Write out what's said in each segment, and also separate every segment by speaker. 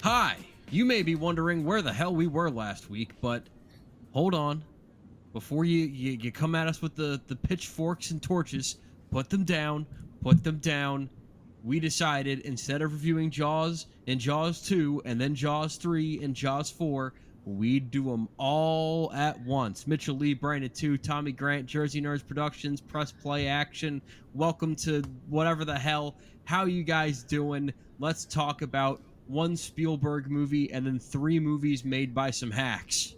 Speaker 1: Hi! You may be wondering where the hell we were last week, but hold on. Before you come at us with the pitchforks and torches, put them down, put them down. We decided instead of reviewing Jaws and Jaws 2 and then Jaws 3 and Jaws 4, we'd do them all at once. Mitchell Lee, Brandon 2, Tommy Grant, Jersey Nerds Productions, Press Play Action. Welcome to whatever the hell. How you guys doing? Let's talk about one Spielberg movie and then 3 movies made by some hacks.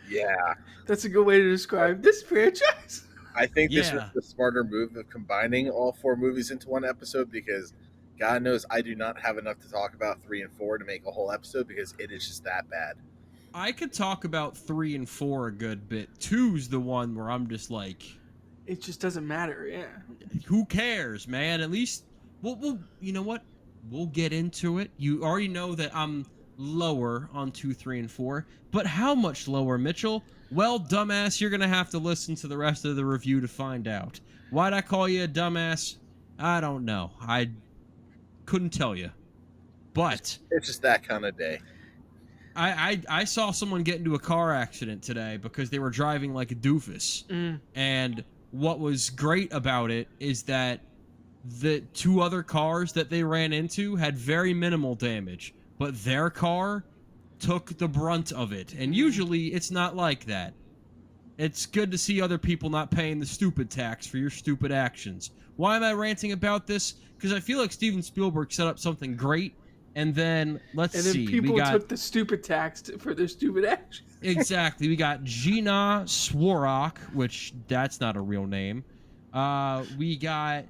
Speaker 2: Yeah,
Speaker 3: That's a good way to describe this franchise.
Speaker 2: I think this was
Speaker 1: Yeah.
Speaker 2: the smarter move of combining all 4 movies into one episode because God knows I do not have enough to talk about 3 and 4 to make a whole episode because it is just that bad.
Speaker 1: I could talk about 3 and 4 a good bit. 2's the one where I'm just like,
Speaker 3: It just doesn't matter, yeah.
Speaker 1: who cares, man? At least we'll you know what? We'll get into it. You already know that I'm lower on 2, 3, and 4, but how much lower, Mitchell? Well, dumbass, you're gonna have to listen to the rest of the review to find out. Why'd I call you a dumbass? I don't know. I couldn't tell you. But
Speaker 2: It's just that kind of day.
Speaker 1: I saw someone get into a car accident today because they were driving like a doofus. And what was great about it is that the 2 other cars that they ran into had very minimal damage, but their car took the brunt of it. And usually it's not like that. It's good to see other people not paying the stupid tax for your stupid actions. Why am I ranting about this? Because I feel like Steven Spielberg set up something great, and then let's
Speaker 3: And then
Speaker 1: see.
Speaker 3: people
Speaker 1: We got
Speaker 3: took the stupid tax for their stupid action.
Speaker 1: exactly. We got Gina Swarrock, which that's not a real name. We got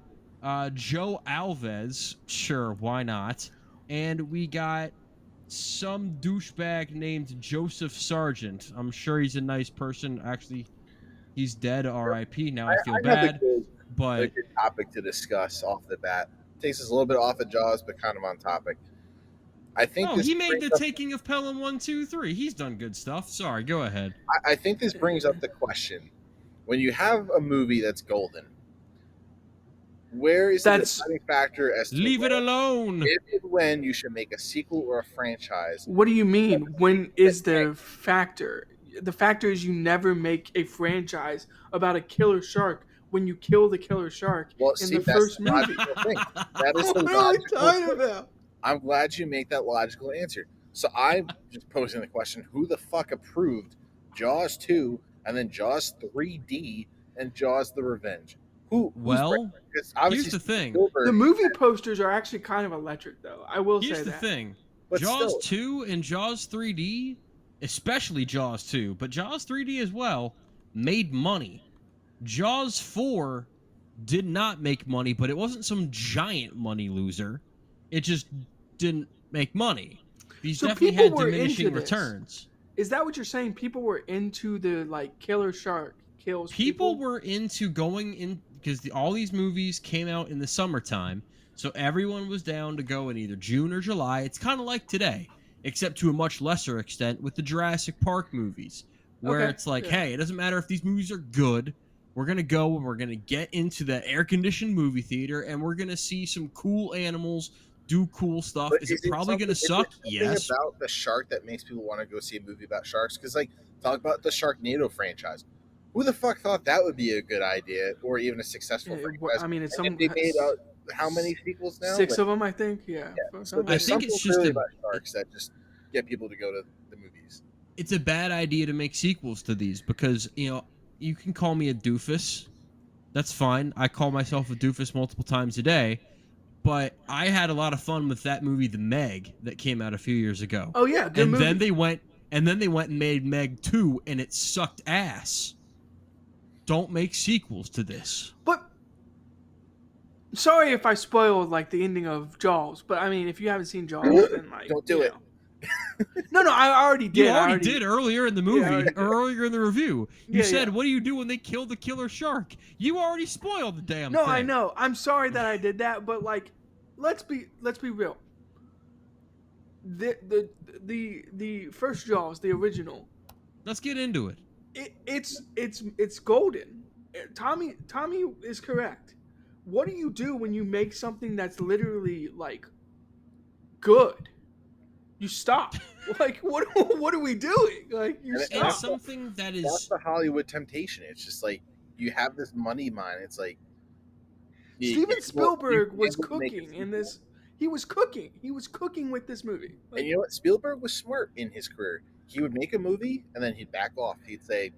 Speaker 1: Joe Alves. Sure, why not? And we got some douchebag named Joseph Sargent. I'm sure he's a nice person. Actually, he's dead. R.I.P. Now I feel
Speaker 2: have
Speaker 1: bad.
Speaker 2: a good
Speaker 1: But
Speaker 2: topic to discuss off the bat. Takes us a little bit off of Jaws, but kind of on topic. I think
Speaker 1: he made
Speaker 2: brings
Speaker 1: the
Speaker 2: up-
Speaker 1: Taking of Pelham 1, 2, 3. He's done good stuff. Sorry, go ahead.
Speaker 2: I think this brings up the question: when you have a movie that's golden, where is the deciding factor as to
Speaker 1: Leave it alone.
Speaker 2: if and when you should make a sequel or a franchise?
Speaker 3: What do you mean? When is the factor? The factor is you never make a franchise about a killer shark when you kill the killer shark
Speaker 2: Well,
Speaker 3: in
Speaker 2: see,
Speaker 3: the
Speaker 2: that's
Speaker 3: first
Speaker 2: the
Speaker 3: movie.
Speaker 2: logical thing. That is the
Speaker 3: What are we
Speaker 2: logical
Speaker 3: talking
Speaker 2: thing.
Speaker 3: about?
Speaker 2: I'm glad you make that logical answer. So I'm just posing the question: who the fuck approved Jaws 2 and then Jaws 3D and Jaws: The Revenge?
Speaker 1: Well, here's the thing.
Speaker 2: Spielberg,
Speaker 3: The movie posters are actually kind of electric, though. I will
Speaker 1: Here's
Speaker 3: say
Speaker 1: the
Speaker 3: that.
Speaker 1: thing.
Speaker 2: But
Speaker 1: Jaws
Speaker 2: still.
Speaker 1: 2 and Jaws 3D, especially Jaws 2, but Jaws 3D as well, made money. Jaws 4 did not make money, but it wasn't some giant money loser. It just didn't make money. These
Speaker 3: So
Speaker 1: definitely
Speaker 3: people
Speaker 1: had
Speaker 3: were
Speaker 1: diminishing
Speaker 3: into this.
Speaker 1: returns.
Speaker 3: Is that what you're saying? People were into the killer shark kills
Speaker 1: People were into going in because all these movies came out in the summertime, so everyone was down to go in either June or July. It's kind of like today, except to a much lesser extent with the Jurassic Park movies, where it's like, hey, it doesn't matter if these movies are good. We're going to go and we're going to get into the air-conditioned movie theater and we're going to see some cool animals do cool stuff.
Speaker 2: But
Speaker 1: Is it probably going to suck? Yes.
Speaker 2: About the shark that makes people want to go see a movie about sharks, because talk about the Sharknado franchise. Who the fuck thought that would be a good idea or even a successful franchise?
Speaker 3: I mean, it's
Speaker 2: and if they made how many sequels now?
Speaker 3: 6 of them, I think. Yeah.
Speaker 2: So
Speaker 1: I think it's just
Speaker 2: about sharks that just get people to go to the movies.
Speaker 1: It's a bad idea to make sequels to these because, you can call me a doofus. That's fine. I call myself a doofus multiple times a day. But I had a lot of fun with that movie, The Meg, that came out a few years ago.
Speaker 3: Oh yeah,
Speaker 1: and then they went and made Meg 2, and it sucked ass. Don't make sequels to this.
Speaker 3: But sorry if I spoiled the ending of Jaws, but I mean, if you haven't seen Jaws, then
Speaker 2: don't do it.
Speaker 3: No, I already did.
Speaker 1: You already did earlier in the movie,
Speaker 3: earlier
Speaker 1: in the review. You said,
Speaker 3: yeah.
Speaker 1: "What do you do when they kill the killer shark?" You already spoiled the damn thing.
Speaker 3: No, I know. I'm sorry that I did that, but let's be real. The first Jaws, the original.
Speaker 1: Let's get into it.
Speaker 3: It's golden. Tommy is correct. What do you do when you make something that's literally good. You stop. Like, what are we doing? Like, you
Speaker 2: And
Speaker 3: stop.
Speaker 1: It's something that
Speaker 2: That's
Speaker 1: is
Speaker 2: the Hollywood temptation. It's just like you have this money mine. It's like
Speaker 3: Steven Spielberg was
Speaker 2: able to make a
Speaker 3: cooking in
Speaker 2: sequel.
Speaker 3: this. He was cooking. He was cooking with this movie. Like,
Speaker 2: And you know what? Spielberg was smart in his career. He would make a movie and then he'd back off. He'd say,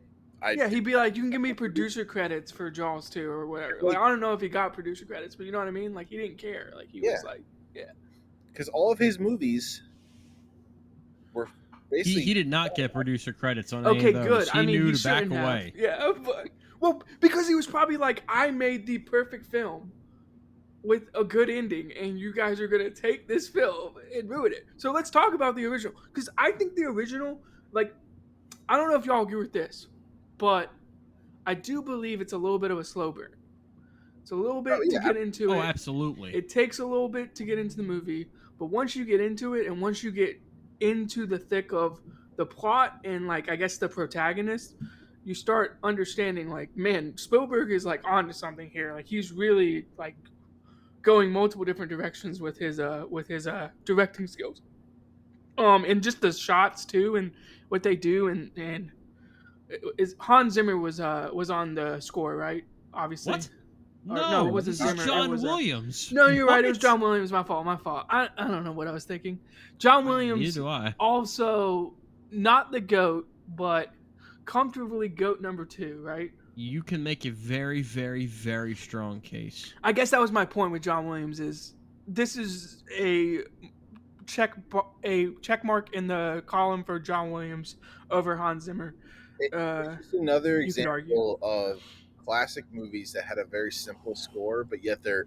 Speaker 3: yeah, he'd be like, "You can give me producer credits for Jaws 2 or whatever." Like, I don't know if he got producer credits, but you know what I mean. Like, he didn't care. Like, he was like, "Yeah."
Speaker 2: because all of his movies were basically
Speaker 1: he did not get producer credits on
Speaker 3: Okay,
Speaker 1: any of those.
Speaker 3: good.
Speaker 1: He
Speaker 3: I mean,
Speaker 1: knew
Speaker 3: he
Speaker 1: to back
Speaker 3: shouldn't have.
Speaker 1: away.
Speaker 3: Yeah, but well, because he was probably like, "I made the perfect film with a good ending, and you guys are gonna take this film and ruin it." So let's talk about the original, because I think the original, like, I don't know if y'all agree with this, but I do believe it's a little bit of a slow burn. It's a little bit to get into it.
Speaker 1: Oh, absolutely.
Speaker 3: It takes a little bit to get into the movie, but once you get into it, and once you get into the thick of the plot and, like, I guess the protagonist, you start understanding, like, man, Spielberg is like onto something here. Like, he's really like going multiple different directions with his directing skills. And just the shots too, and what they do, and is Hans Zimmer was on the score, right? Obviously.
Speaker 1: What?
Speaker 3: Or,
Speaker 1: No,
Speaker 3: it wasn't
Speaker 1: this is
Speaker 3: Zimmer. It
Speaker 1: John
Speaker 3: was,
Speaker 1: Williams.
Speaker 3: No, you're right. It was
Speaker 1: What?
Speaker 3: John Williams. My fault. I don't know what I was thinking. John Williams.
Speaker 1: Neither do I.
Speaker 3: Also, not the GOAT, but comfortably GOAT number 2, right?
Speaker 1: You can make a very, very, very strong case.
Speaker 3: I guess that was my point with John Williams. Is this is a check mark in the column for John Williams over Hans Zimmer.
Speaker 2: It's just another
Speaker 3: you could argue.
Speaker 2: example of classic movies that had a very simple score, but yet they're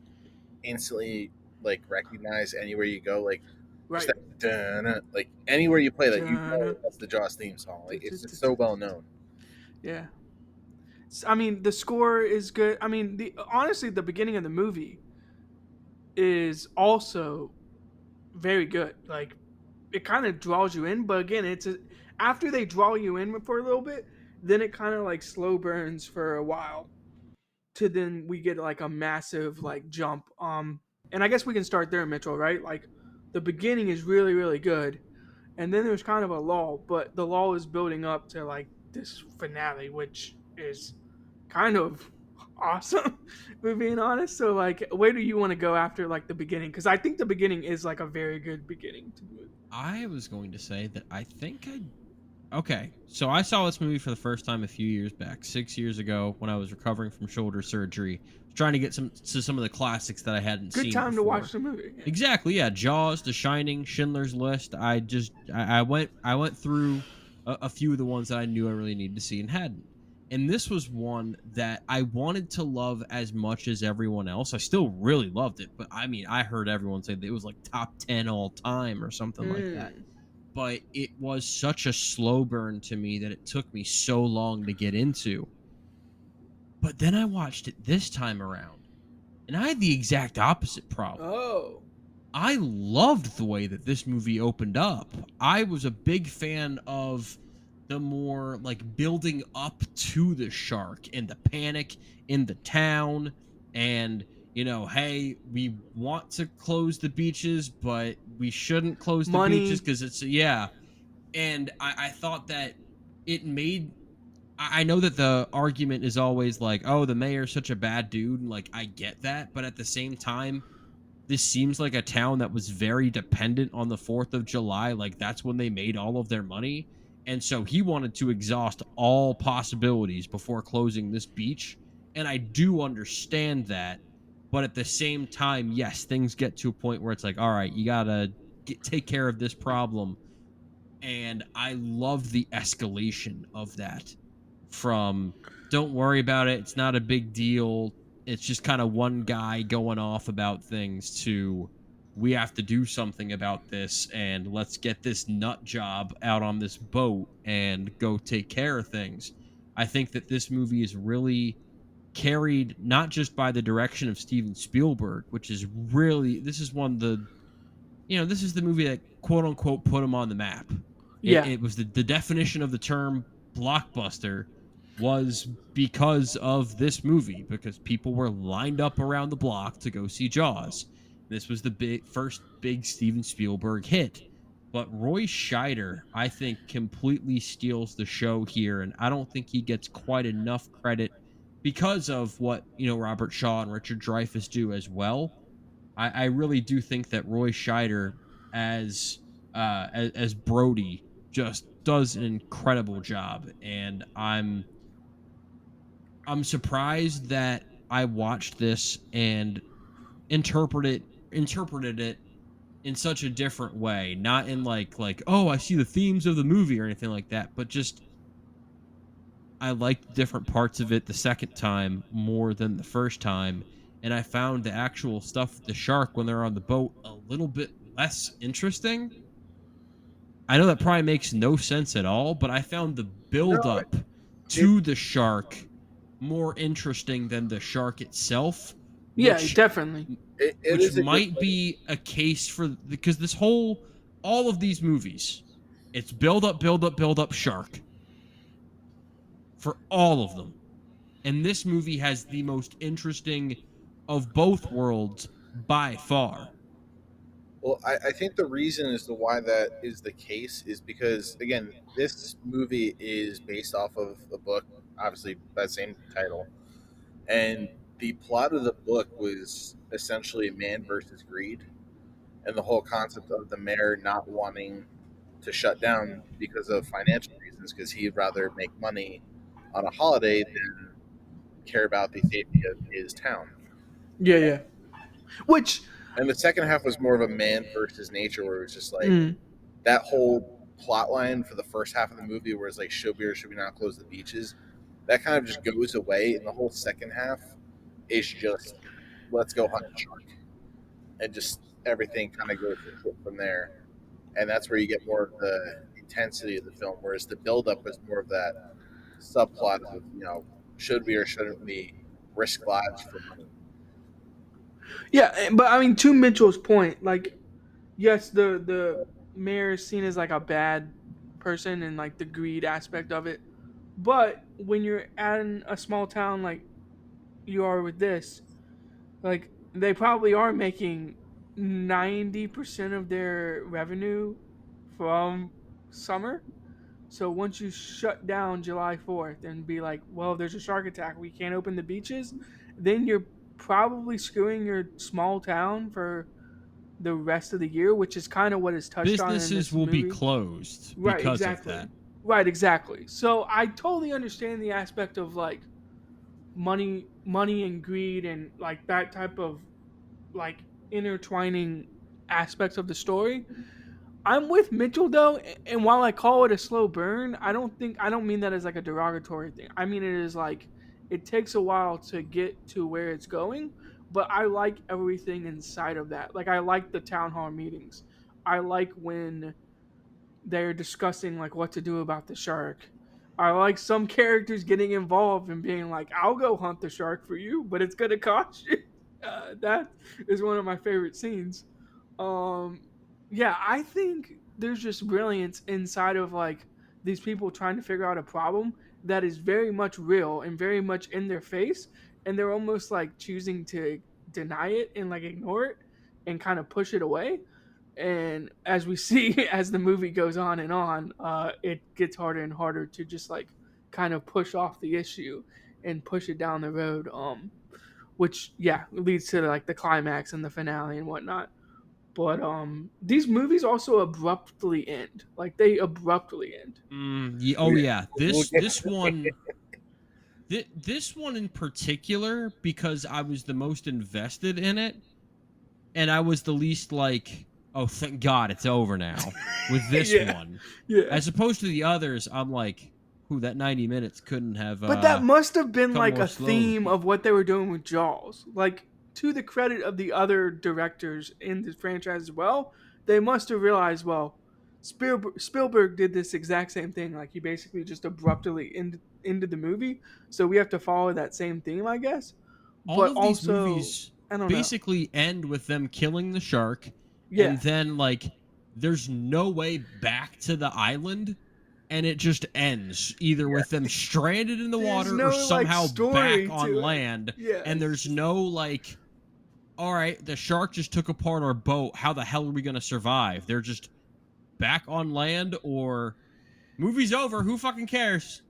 Speaker 2: instantly like recognized anywhere you go. Like,
Speaker 3: Right.
Speaker 2: just that, like anywhere you play that, you know that's the Jaws theme song. Like, it's just so well known.
Speaker 3: Yeah. I mean, the score is good. I mean, honestly, the beginning of the movie is also very good. Like, it kind of draws you in, but again, after they draw you in for a little bit, then it kind of like slow burns for a while. To then we get like a massive like jump. And I guess we can start there, Mitchell. Right? Like, the beginning is really, really good, and then there's kind of a lull, but the lull is building up to like this finale, which is kind of awesome, if we're being honest. So, like, where do you want to go after like the beginning? Because I think the beginning is like a very good beginning to the movie.
Speaker 1: I was going to say that I think Okay, so I saw this movie for the first time a few years back, 6 years ago, when I was recovering from shoulder surgery, trying to get some of the classics that I hadn't seen.
Speaker 3: Good time
Speaker 1: before.
Speaker 3: to watch the movie.
Speaker 1: Exactly, yeah. Jaws, The Shining, Schindler's List. I went through a few of the ones that I knew I really needed to see and hadn't. And this was one that I wanted to love as much as everyone else. I still really loved it, but I mean, I heard everyone say that it was like top 10 all time or something like that. But it was such a slow burn to me that it took me so long to get into. But then I watched it this time around, and I had the exact opposite problem.
Speaker 3: Oh.
Speaker 1: I loved the way that this movie opened up. I was a big fan of the more like building up to the shark and the panic in the town, and you know, hey, we want to close the beaches, but we shouldn't close the beaches because it's And I thought that it made. I know that the argument is always like, oh, the mayor's such a bad dude. Like, I get that, but at the same time, this seems like a town that was very dependent on the 4th of July. Like, that's when they made all of their money. And so he wanted to exhaust all possibilities before closing this beach. And I do understand that. But at the same time, yes, things get to a point where it's like, all right, you got to take care of this problem. And I love the escalation of that. From, don't worry about it, it's not a big deal, it's just kind of one guy going off about things, to we have to do something about this, and let's get this nut job out on this boat and go take care of things. I think that this movie is really carried not just by the direction of Steven Spielberg, which is really, this is one of the, this is the movie that quote unquote put him on the map.
Speaker 3: Yeah.
Speaker 1: It was the definition of the term blockbuster was because of this movie, because people were lined up around the block to go see Jaws. This was the first big Steven Spielberg hit. But Roy Scheider, I think, completely steals the show here, and I don't think he gets quite enough credit because of what Robert Shaw and Richard Dreyfuss do as well. I really do think that Roy Scheider as as Brody just does an incredible job, and I'm surprised that I watched this and interpreted it in such a different way, not in like oh, I see the themes of the movie or anything like that, but just I liked different parts of it the second time more than the first time, and I found the actual stuff with the shark when they're on the boat a little bit less interesting. I know that probably makes no sense at all, but I found the build
Speaker 2: No,
Speaker 1: up
Speaker 2: it,
Speaker 1: to the shark more interesting than the shark itself,
Speaker 3: Yeah,
Speaker 1: which
Speaker 3: definitely.
Speaker 2: it is a good
Speaker 1: might
Speaker 2: point.
Speaker 1: be a case for because all of these movies, it's build up shark for all of them. And this movie has the most interesting of both worlds by far.
Speaker 2: Well, I think the reason as to why that is the case is because, again, this movie is based off of a book, obviously by the same title. And the plot of the book was essentially man versus greed. And the whole concept of the mayor not wanting to shut down because of financial reasons, because he'd rather make money on a holiday than care about the safety of his town.
Speaker 3: Yeah, yeah. Which,
Speaker 2: And the second half was more of a man versus nature, where it was just like
Speaker 3: mm,
Speaker 2: that whole plot line for the first half of the movie, where it's like, should we or should we not close the beaches? That kind of just goes away, and the whole second half is just let's go hunt a shark, and just everything kind of goes to shit from there. And that's where you get more of the intensity of the film, whereas the buildup was more of that subplot of should we or shouldn't we risk lives for money?
Speaker 3: yeah, but I mean, to Mitchell's point, like, yes, the mayor is seen as like a bad person and like the greed aspect of it, but when you're in a small town like you are with this, like they probably are making 90% of their revenue from summer. So once you shut down July 4th and be like, well, there's a shark attack, we can't open the beaches, then you're probably screwing your small town for the rest of the year, which is kind of what is touched on in
Speaker 1: Businesses
Speaker 3: this
Speaker 1: will be
Speaker 3: movie.
Speaker 1: closed
Speaker 3: Right,
Speaker 1: because of that.
Speaker 3: exactly. Right, exactly. So I totally understand the aspect of like money and greed and like that type of like intertwining aspects of the story. I'm with Mitchell though, and while I call it a slow burn, I don't mean that as like a derogatory thing. I mean it is like it takes a while to get to where it's going, but I like everything inside of that. Like I like the town hall meetings. I like when they're discussing like what to do about the shark. I like some characters getting involved and being like, "I'll go hunt the shark for you, but it's gonna cost you." That is one of my favorite scenes. Um, yeah, I think there's just brilliance inside of like these people trying to figure out a problem that is very much real and very much in their face, and they're almost like choosing to deny it and like ignore it and kind of push it away. And as we see as the movie goes on, it gets harder and harder to just like kind of push off the issue and push it down the road. Which yeah leads to like the climax and the finale and whatnot. But these movies also abruptly end. Like they abruptly end.
Speaker 1: Oh yeah,
Speaker 2: We'll get
Speaker 1: this one in particular, because I was the most invested in it, and I was the least like, oh, thank God it's over now with this
Speaker 3: Yeah.
Speaker 1: one,
Speaker 3: Yeah.
Speaker 1: as opposed to the others. I'm like, who, that 90 minutes couldn't have
Speaker 3: But that must have been
Speaker 1: come
Speaker 3: like
Speaker 1: more
Speaker 3: a
Speaker 1: slowly.
Speaker 3: theme of what they were doing with Jaws. Like to the credit of the other directors in this franchise as well, they must have realized, well, Spielberg did this exact same thing. Like he basically just abruptly ended the movie, so we have to follow that same theme, I guess.
Speaker 1: All
Speaker 3: But
Speaker 1: of these
Speaker 3: also,
Speaker 1: movies
Speaker 3: I don't know.
Speaker 1: basically end with them killing the shark,
Speaker 3: Yeah,
Speaker 1: and then like there's no way back to the island, and it just ends either with them stranded in the
Speaker 3: there's
Speaker 1: water or
Speaker 3: no like
Speaker 1: somehow back
Speaker 3: story
Speaker 1: on
Speaker 3: to it.
Speaker 1: land,
Speaker 3: Yeah,
Speaker 1: and
Speaker 3: it's
Speaker 1: there's
Speaker 3: just
Speaker 1: no like all right, the shark just took apart our boat. How the hell are we going to survive? They're just back on land, or movie's over. Who fucking cares?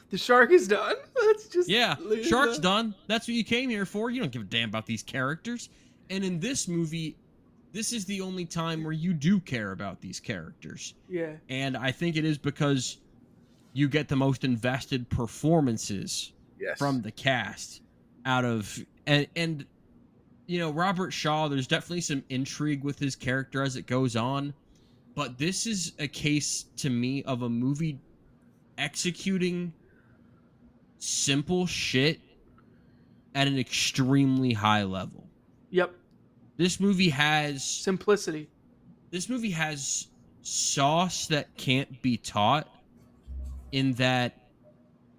Speaker 3: The shark is done. Let's just
Speaker 1: Yeah,
Speaker 3: leave
Speaker 1: shark's done. That's what you came here for. You don't give a damn about these characters. And in this movie, this is the only time where you do care about these characters.
Speaker 3: Yeah.
Speaker 1: And I think it is because you get the most invested performances
Speaker 2: Yes.
Speaker 1: from the cast out of and you know, Robert Shaw, there's definitely some intrigue with his character as it goes on, but this is a case to me of a movie executing simple shit at an extremely high level.
Speaker 3: Yep.
Speaker 1: This movie has
Speaker 3: Simplicity.
Speaker 1: sauce that can't be taught, in that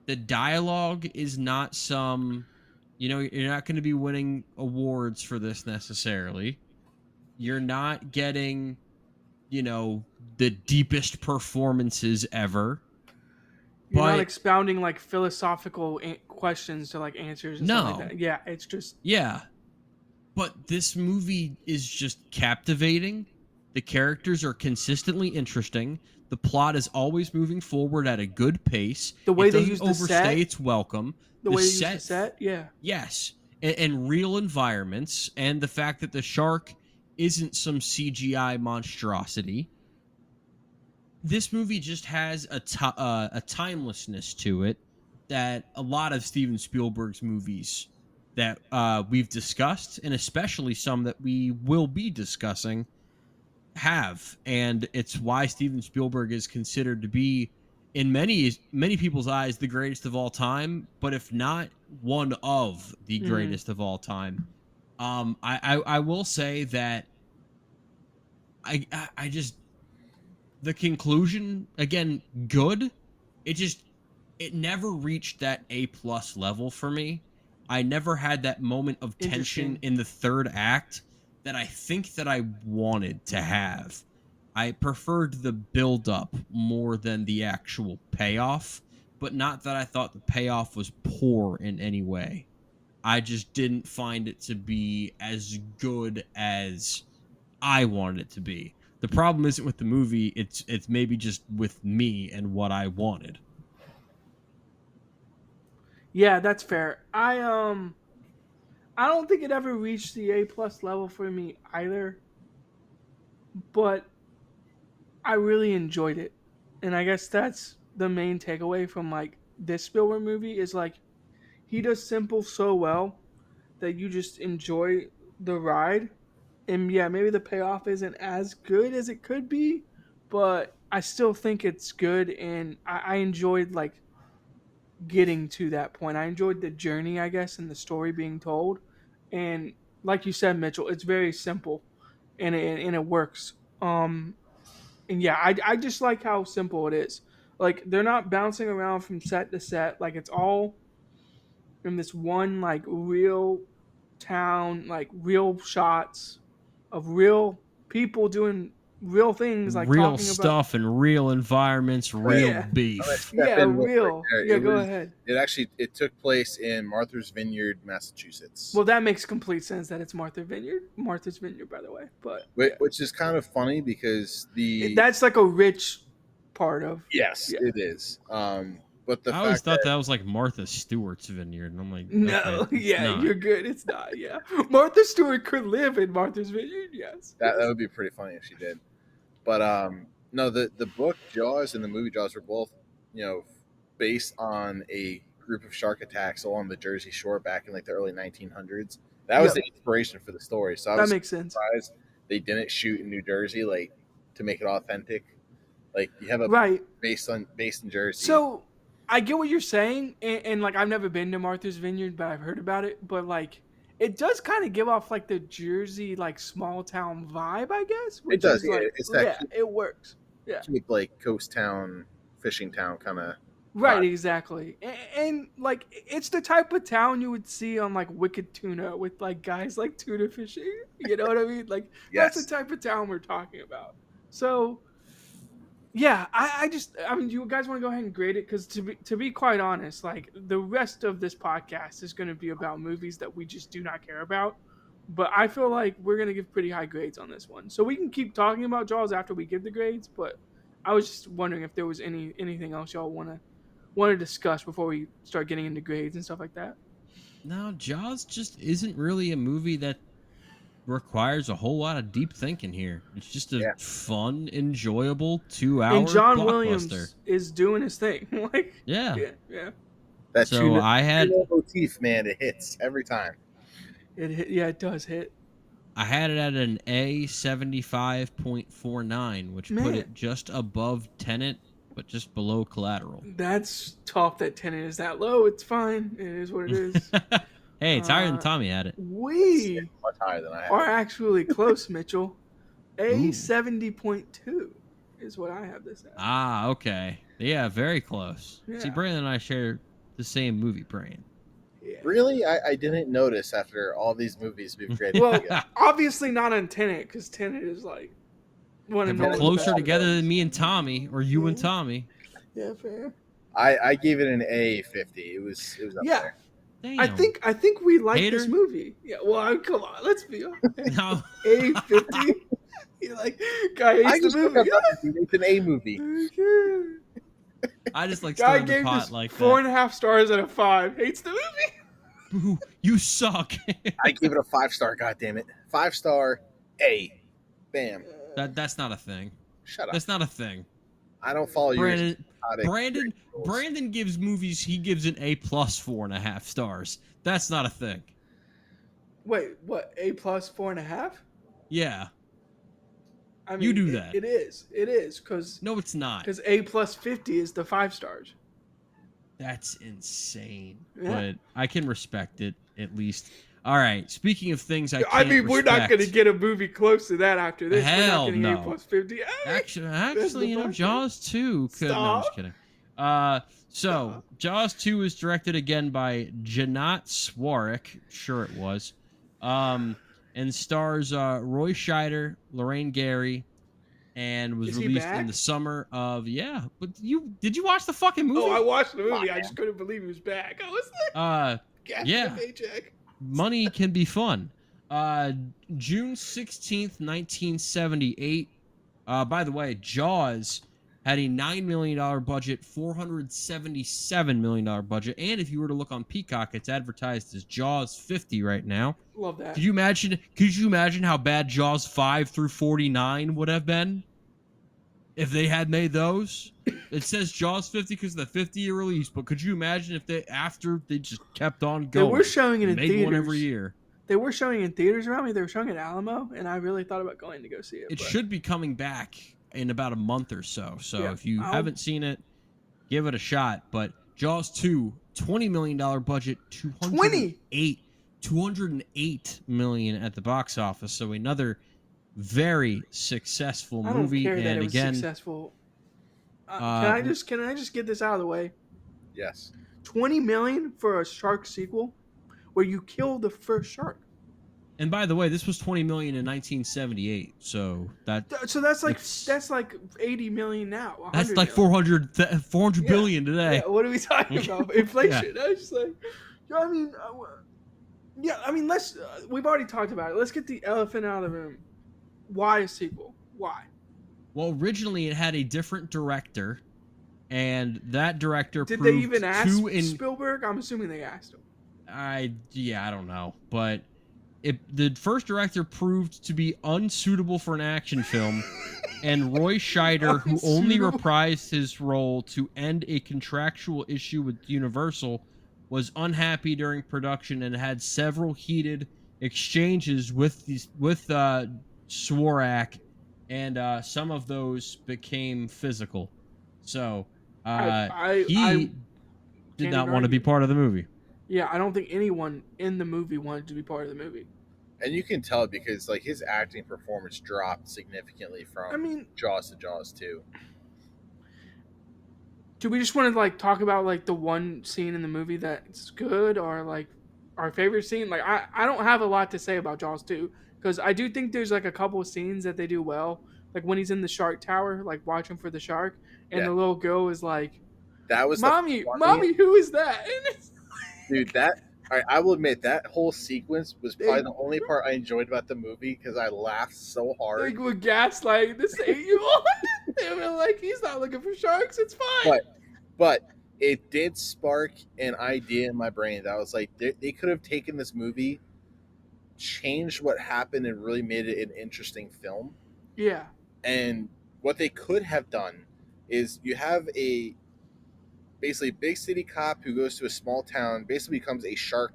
Speaker 1: the dialogue is not some, you know, you're not going to be winning awards for this necessarily. You're not getting, you know, the deepest performances ever.
Speaker 3: You're not
Speaker 1: But
Speaker 3: expounding like philosophical questions to like answers and stuff like that. Yeah, it's just
Speaker 1: yeah. But this movie is just captivating. The characters are consistently interesting. The plot is always moving forward at a good pace.
Speaker 3: the way
Speaker 1: It
Speaker 3: they
Speaker 1: doesn't
Speaker 3: use the
Speaker 1: overstay
Speaker 3: set.
Speaker 1: its welcome.
Speaker 3: The way they use the set. Yeah.
Speaker 1: Yes. And real environments, and the fact that the shark isn't some CGI monstrosity. This movie just has a timelessness to it that a lot of Steven Spielberg's movies that we've discussed, and especially some that we will be discussing, have. And it's why Steven Spielberg is considered to be, in many people's eyes, the greatest of all time, but if not one of the greatest of all time. I will say that I just, the conclusion, again, good. It never reached that A+ level for me. I never had that moment of tension in the third act that I think that I wanted to have. I preferred the build up more than the actual payoff, but not that I thought the payoff was poor in any way. I just didn't find it to be as good as I wanted it to be. The problem isn't with the movie, it's maybe just with me and what I wanted.
Speaker 3: Yeah, that's fair. I don't think it ever reached the A+ level for me either, but I really enjoyed it. And I guess that's the main takeaway from like this Spielberg movie is like he does simple so well that you just enjoy the ride. And yeah, maybe the payoff isn't as good as it could be, but I still think it's good, and I enjoyed like getting to that point. I enjoyed the journey, I guess, and the story being told. And like you said, Mitchell, it's very simple, and it works. And yeah, I just like how simple it is. Like they're not bouncing around from set to set. Like it's all in this one like real town, like real shots of real people doing real things, like
Speaker 1: Real
Speaker 3: talking
Speaker 1: stuff and real environments, real
Speaker 3: Yeah.
Speaker 1: beef.
Speaker 3: Yeah, real. Yeah, go ahead.
Speaker 2: It took place in Martha's Vineyard, Massachusetts.
Speaker 3: Well, that makes complete sense that it's Martha's Vineyard, by the way. But
Speaker 2: which is kind of funny because
Speaker 3: that's like a rich part of.
Speaker 2: Yes,
Speaker 3: Yeah.
Speaker 2: it is. But
Speaker 1: I always thought that was like Martha Stewart's vineyard, and I'm like,
Speaker 3: No,
Speaker 1: okay,
Speaker 3: yeah,
Speaker 1: not.
Speaker 3: you're good. It's not. Yeah, Martha Stewart could live in Martha's Vineyard. Yes,
Speaker 2: that would be pretty funny if she did. But no, the book Jaws and the movie Jaws were both, you know, based on a group of shark attacks along the Jersey Shore back in like the early 1900s. That was the inspiration for the story. So I was
Speaker 3: makes sense.
Speaker 2: Surprised they didn't shoot in New Jersey, like to make it authentic. Like you have a based in Jersey.
Speaker 3: So I get what you're saying, and like I've never been to Martha's Vineyard, but I've heard about it. But like, it does kind of give off like the Jersey like small town vibe, I guess.
Speaker 2: It does.
Speaker 3: Like,
Speaker 2: it's that
Speaker 3: it works. Yeah,
Speaker 2: keep like coast town, fishing town kind of.
Speaker 3: Right, exactly. And like it's the type of town you would see on like Wicked Tuna with like guys like tuna fishing. You know what I mean? Like that's the type of town we're talking about. So yeah, I mean, you guys want to go ahead and grade it? Because to be quite honest, like the rest of this podcast is going to be about movies that we just do not care about. But I feel like we're gonna give pretty high grades on this one, so we can keep talking about Jaws after we give the grades. But I was just wondering if there was anything else y'all want to discuss before we start getting into grades and stuff like that.
Speaker 1: No, Jaws just isn't really a movie that requires a whole lot of deep thinking here. It's just a
Speaker 2: Yeah.
Speaker 1: fun, enjoyable 2 hour
Speaker 3: And John
Speaker 1: blockbuster.
Speaker 3: Williams is doing his thing. Like,
Speaker 1: Yeah.
Speaker 3: yeah.
Speaker 2: That
Speaker 1: So
Speaker 2: tune
Speaker 1: I had
Speaker 2: motif, man, it hits every time.
Speaker 3: It does hit.
Speaker 1: I had it at an A 75.49, which put
Speaker 3: Man.
Speaker 1: it just above Tenet, but just below Collateral.
Speaker 3: That's tough that Tenet is that low. It's fine. It is what it is.
Speaker 1: Hey, it's higher than Tommy had it.
Speaker 3: We
Speaker 2: Much higher than I have.
Speaker 3: are actually close, Mitchell. A
Speaker 1: Ooh.
Speaker 3: 70.2 is what I have this at.
Speaker 1: Ah, okay. Yeah, very close.
Speaker 3: Yeah.
Speaker 1: See, Brandon and I share the same movie brain.
Speaker 3: Yeah.
Speaker 2: Really? I didn't notice after all these movies we've graded
Speaker 3: Well,
Speaker 2: together.
Speaker 3: obviously not on Tenet, because Tenet is like one of
Speaker 1: We're
Speaker 3: Nolan's
Speaker 1: closer
Speaker 3: best
Speaker 1: together
Speaker 3: films.
Speaker 1: than me and Tommy, or you and
Speaker 3: Mhm.
Speaker 1: Tommy.
Speaker 3: Yeah, fair.
Speaker 2: I gave it an A50. It was up
Speaker 3: Yeah.
Speaker 2: there.
Speaker 1: Damn.
Speaker 3: I think we like this
Speaker 1: Hater?
Speaker 3: movie. Yeah, well, come on, let's be honest.
Speaker 1: No.
Speaker 3: A50. You're like, guy
Speaker 2: I
Speaker 3: hates
Speaker 2: just
Speaker 3: the
Speaker 2: look
Speaker 3: movie.
Speaker 2: up everything. It's an A movie.
Speaker 3: Okay.
Speaker 1: I just like
Speaker 3: Guy
Speaker 1: stirring the
Speaker 3: gave
Speaker 1: pot
Speaker 3: this
Speaker 1: like
Speaker 3: 4.5 stars out of 5. Hates the movie.
Speaker 1: that. Ooh, you suck.
Speaker 2: I gave it a 5-star. God damn it, 5-star A. Bam.
Speaker 1: That's not a thing.
Speaker 2: Shut up.
Speaker 1: That's not a thing.
Speaker 2: I don't follow your
Speaker 1: Brandon,
Speaker 2: idiotic
Speaker 1: Brandon,
Speaker 2: rules.
Speaker 1: Brandon gives movies. He gives an A plus 4.5 stars. That's not a thing.
Speaker 3: Wait, what? A plus 4.5?
Speaker 1: Yeah.
Speaker 3: I
Speaker 1: You do that.
Speaker 3: It is. It is because
Speaker 1: No, it's not.
Speaker 3: A plus 50 is the 5 stars.
Speaker 1: That's insane.
Speaker 3: Yeah.
Speaker 1: But I can respect it at least. All right. Speaking of things I can't
Speaker 3: We're not going to
Speaker 1: respect-
Speaker 3: get a movie close to that after this.
Speaker 1: Hell
Speaker 3: we're not getting
Speaker 1: no.
Speaker 3: A plus 50.
Speaker 1: Actually, you know,
Speaker 3: That's
Speaker 1: Jaws 2 could. No, I'm just
Speaker 3: Stop.
Speaker 1: kidding. So Jaws 2 is directed again by Janat Swarek, sure it was, and stars Roy Scheider, Lorraine Gary, and was
Speaker 3: Is he
Speaker 1: released in
Speaker 3: back?
Speaker 1: the summer of But did you watch the fucking movie?
Speaker 3: Oh, I watched the movie.
Speaker 2: Fuck,
Speaker 3: I just couldn't believe he was back. I was like, gasping
Speaker 1: yeah.
Speaker 3: the paycheck.
Speaker 1: Money can be fun. June 16th, 1978. By the way, Jaws had a $9 million budget, $477 million budget, and if you were to look on Peacock, it's advertised as Jaws 50 right now.
Speaker 3: Love that.
Speaker 1: Could you imagine how bad Jaws 5 through 49 would have been if they had made those? It says Jaws 50 because of the 50-year release, but could you imagine if they just kept on
Speaker 3: They
Speaker 1: going?
Speaker 3: were showing it in
Speaker 1: made
Speaker 3: theaters.
Speaker 1: one every year.
Speaker 3: They were showing it in theaters around me. They were showing it at Alamo, and I really thought about going to go see it.
Speaker 1: It
Speaker 3: but
Speaker 1: should be coming back in about a month or so. So
Speaker 3: Yeah,
Speaker 1: if you
Speaker 3: I'll-
Speaker 1: haven't seen it, give it a shot. But Jaws 2, $20 million budget, 208 million at the box office. So another very successful
Speaker 3: I don't
Speaker 1: movie.
Speaker 3: care that
Speaker 1: And
Speaker 3: it was
Speaker 1: again,
Speaker 3: successful. Can I just get this out of the way?
Speaker 2: Yes.
Speaker 3: 20 million for a shark sequel, where you kill the first shark.
Speaker 1: and by the way, this was 20 million in 1978. So
Speaker 3: So that's like
Speaker 1: It's-
Speaker 3: 80 million now. 100
Speaker 1: that's like
Speaker 3: million.
Speaker 1: 400
Speaker 3: Yeah.
Speaker 1: billion today.
Speaker 3: Yeah, what are we talking about? Inflation. I was just like, I mean, let's. We've already talked about it. Let's get the elephant out of the room. Why a sequel? Why?
Speaker 1: Well, originally it had a different director, and that director
Speaker 3: Did they
Speaker 1: proved
Speaker 3: even ask
Speaker 1: too
Speaker 3: Spielberg? I'm assuming they asked him.
Speaker 1: I don't know, but the first director proved to be unsuitable for an action film, and Roy Scheider, who only
Speaker 3: Unsuitable.
Speaker 1: reprised his role to end a contractual issue with Universal, was unhappy during production and had several heated exchanges with Swarak, and some of those became physical. So
Speaker 3: I
Speaker 1: he
Speaker 3: can't
Speaker 1: did not
Speaker 3: even
Speaker 1: want to be
Speaker 3: argue.
Speaker 1: part of the movie.
Speaker 3: Yeah, I don't think anyone in the movie wanted to be part of the movie.
Speaker 2: And you can tell because like his acting performance dropped significantly from
Speaker 3: I mean,
Speaker 2: Jaws to Jaws 2.
Speaker 3: do we just want to like talk about like the one scene in the movie that's good, or like our favorite scene? Like I don't have a lot to say about Jaws 2, because I do think there's like a couple of scenes that they do well. Like when he's in the shark tower, like watching for the shark, and
Speaker 2: Yeah.
Speaker 3: the little girl is like,
Speaker 2: That was
Speaker 3: "Mommy,
Speaker 2: the funniest-
Speaker 3: mommy, who is that?" And it's
Speaker 2: dude. That All right, I will admit that whole sequence was probably
Speaker 3: They
Speaker 2: the only part I enjoyed about the movie because I laughed so hard.
Speaker 3: like would gaslight this 8-year-old. They were like, he's not looking for sharks. It's fine.
Speaker 2: But but it did spark an idea in my brain that I was like, they could have taken this movie, changed what happened, and really made it an interesting film.
Speaker 3: Yeah.
Speaker 2: And what they could have done is you have a basically big city cop who goes to a small town, basically becomes a shark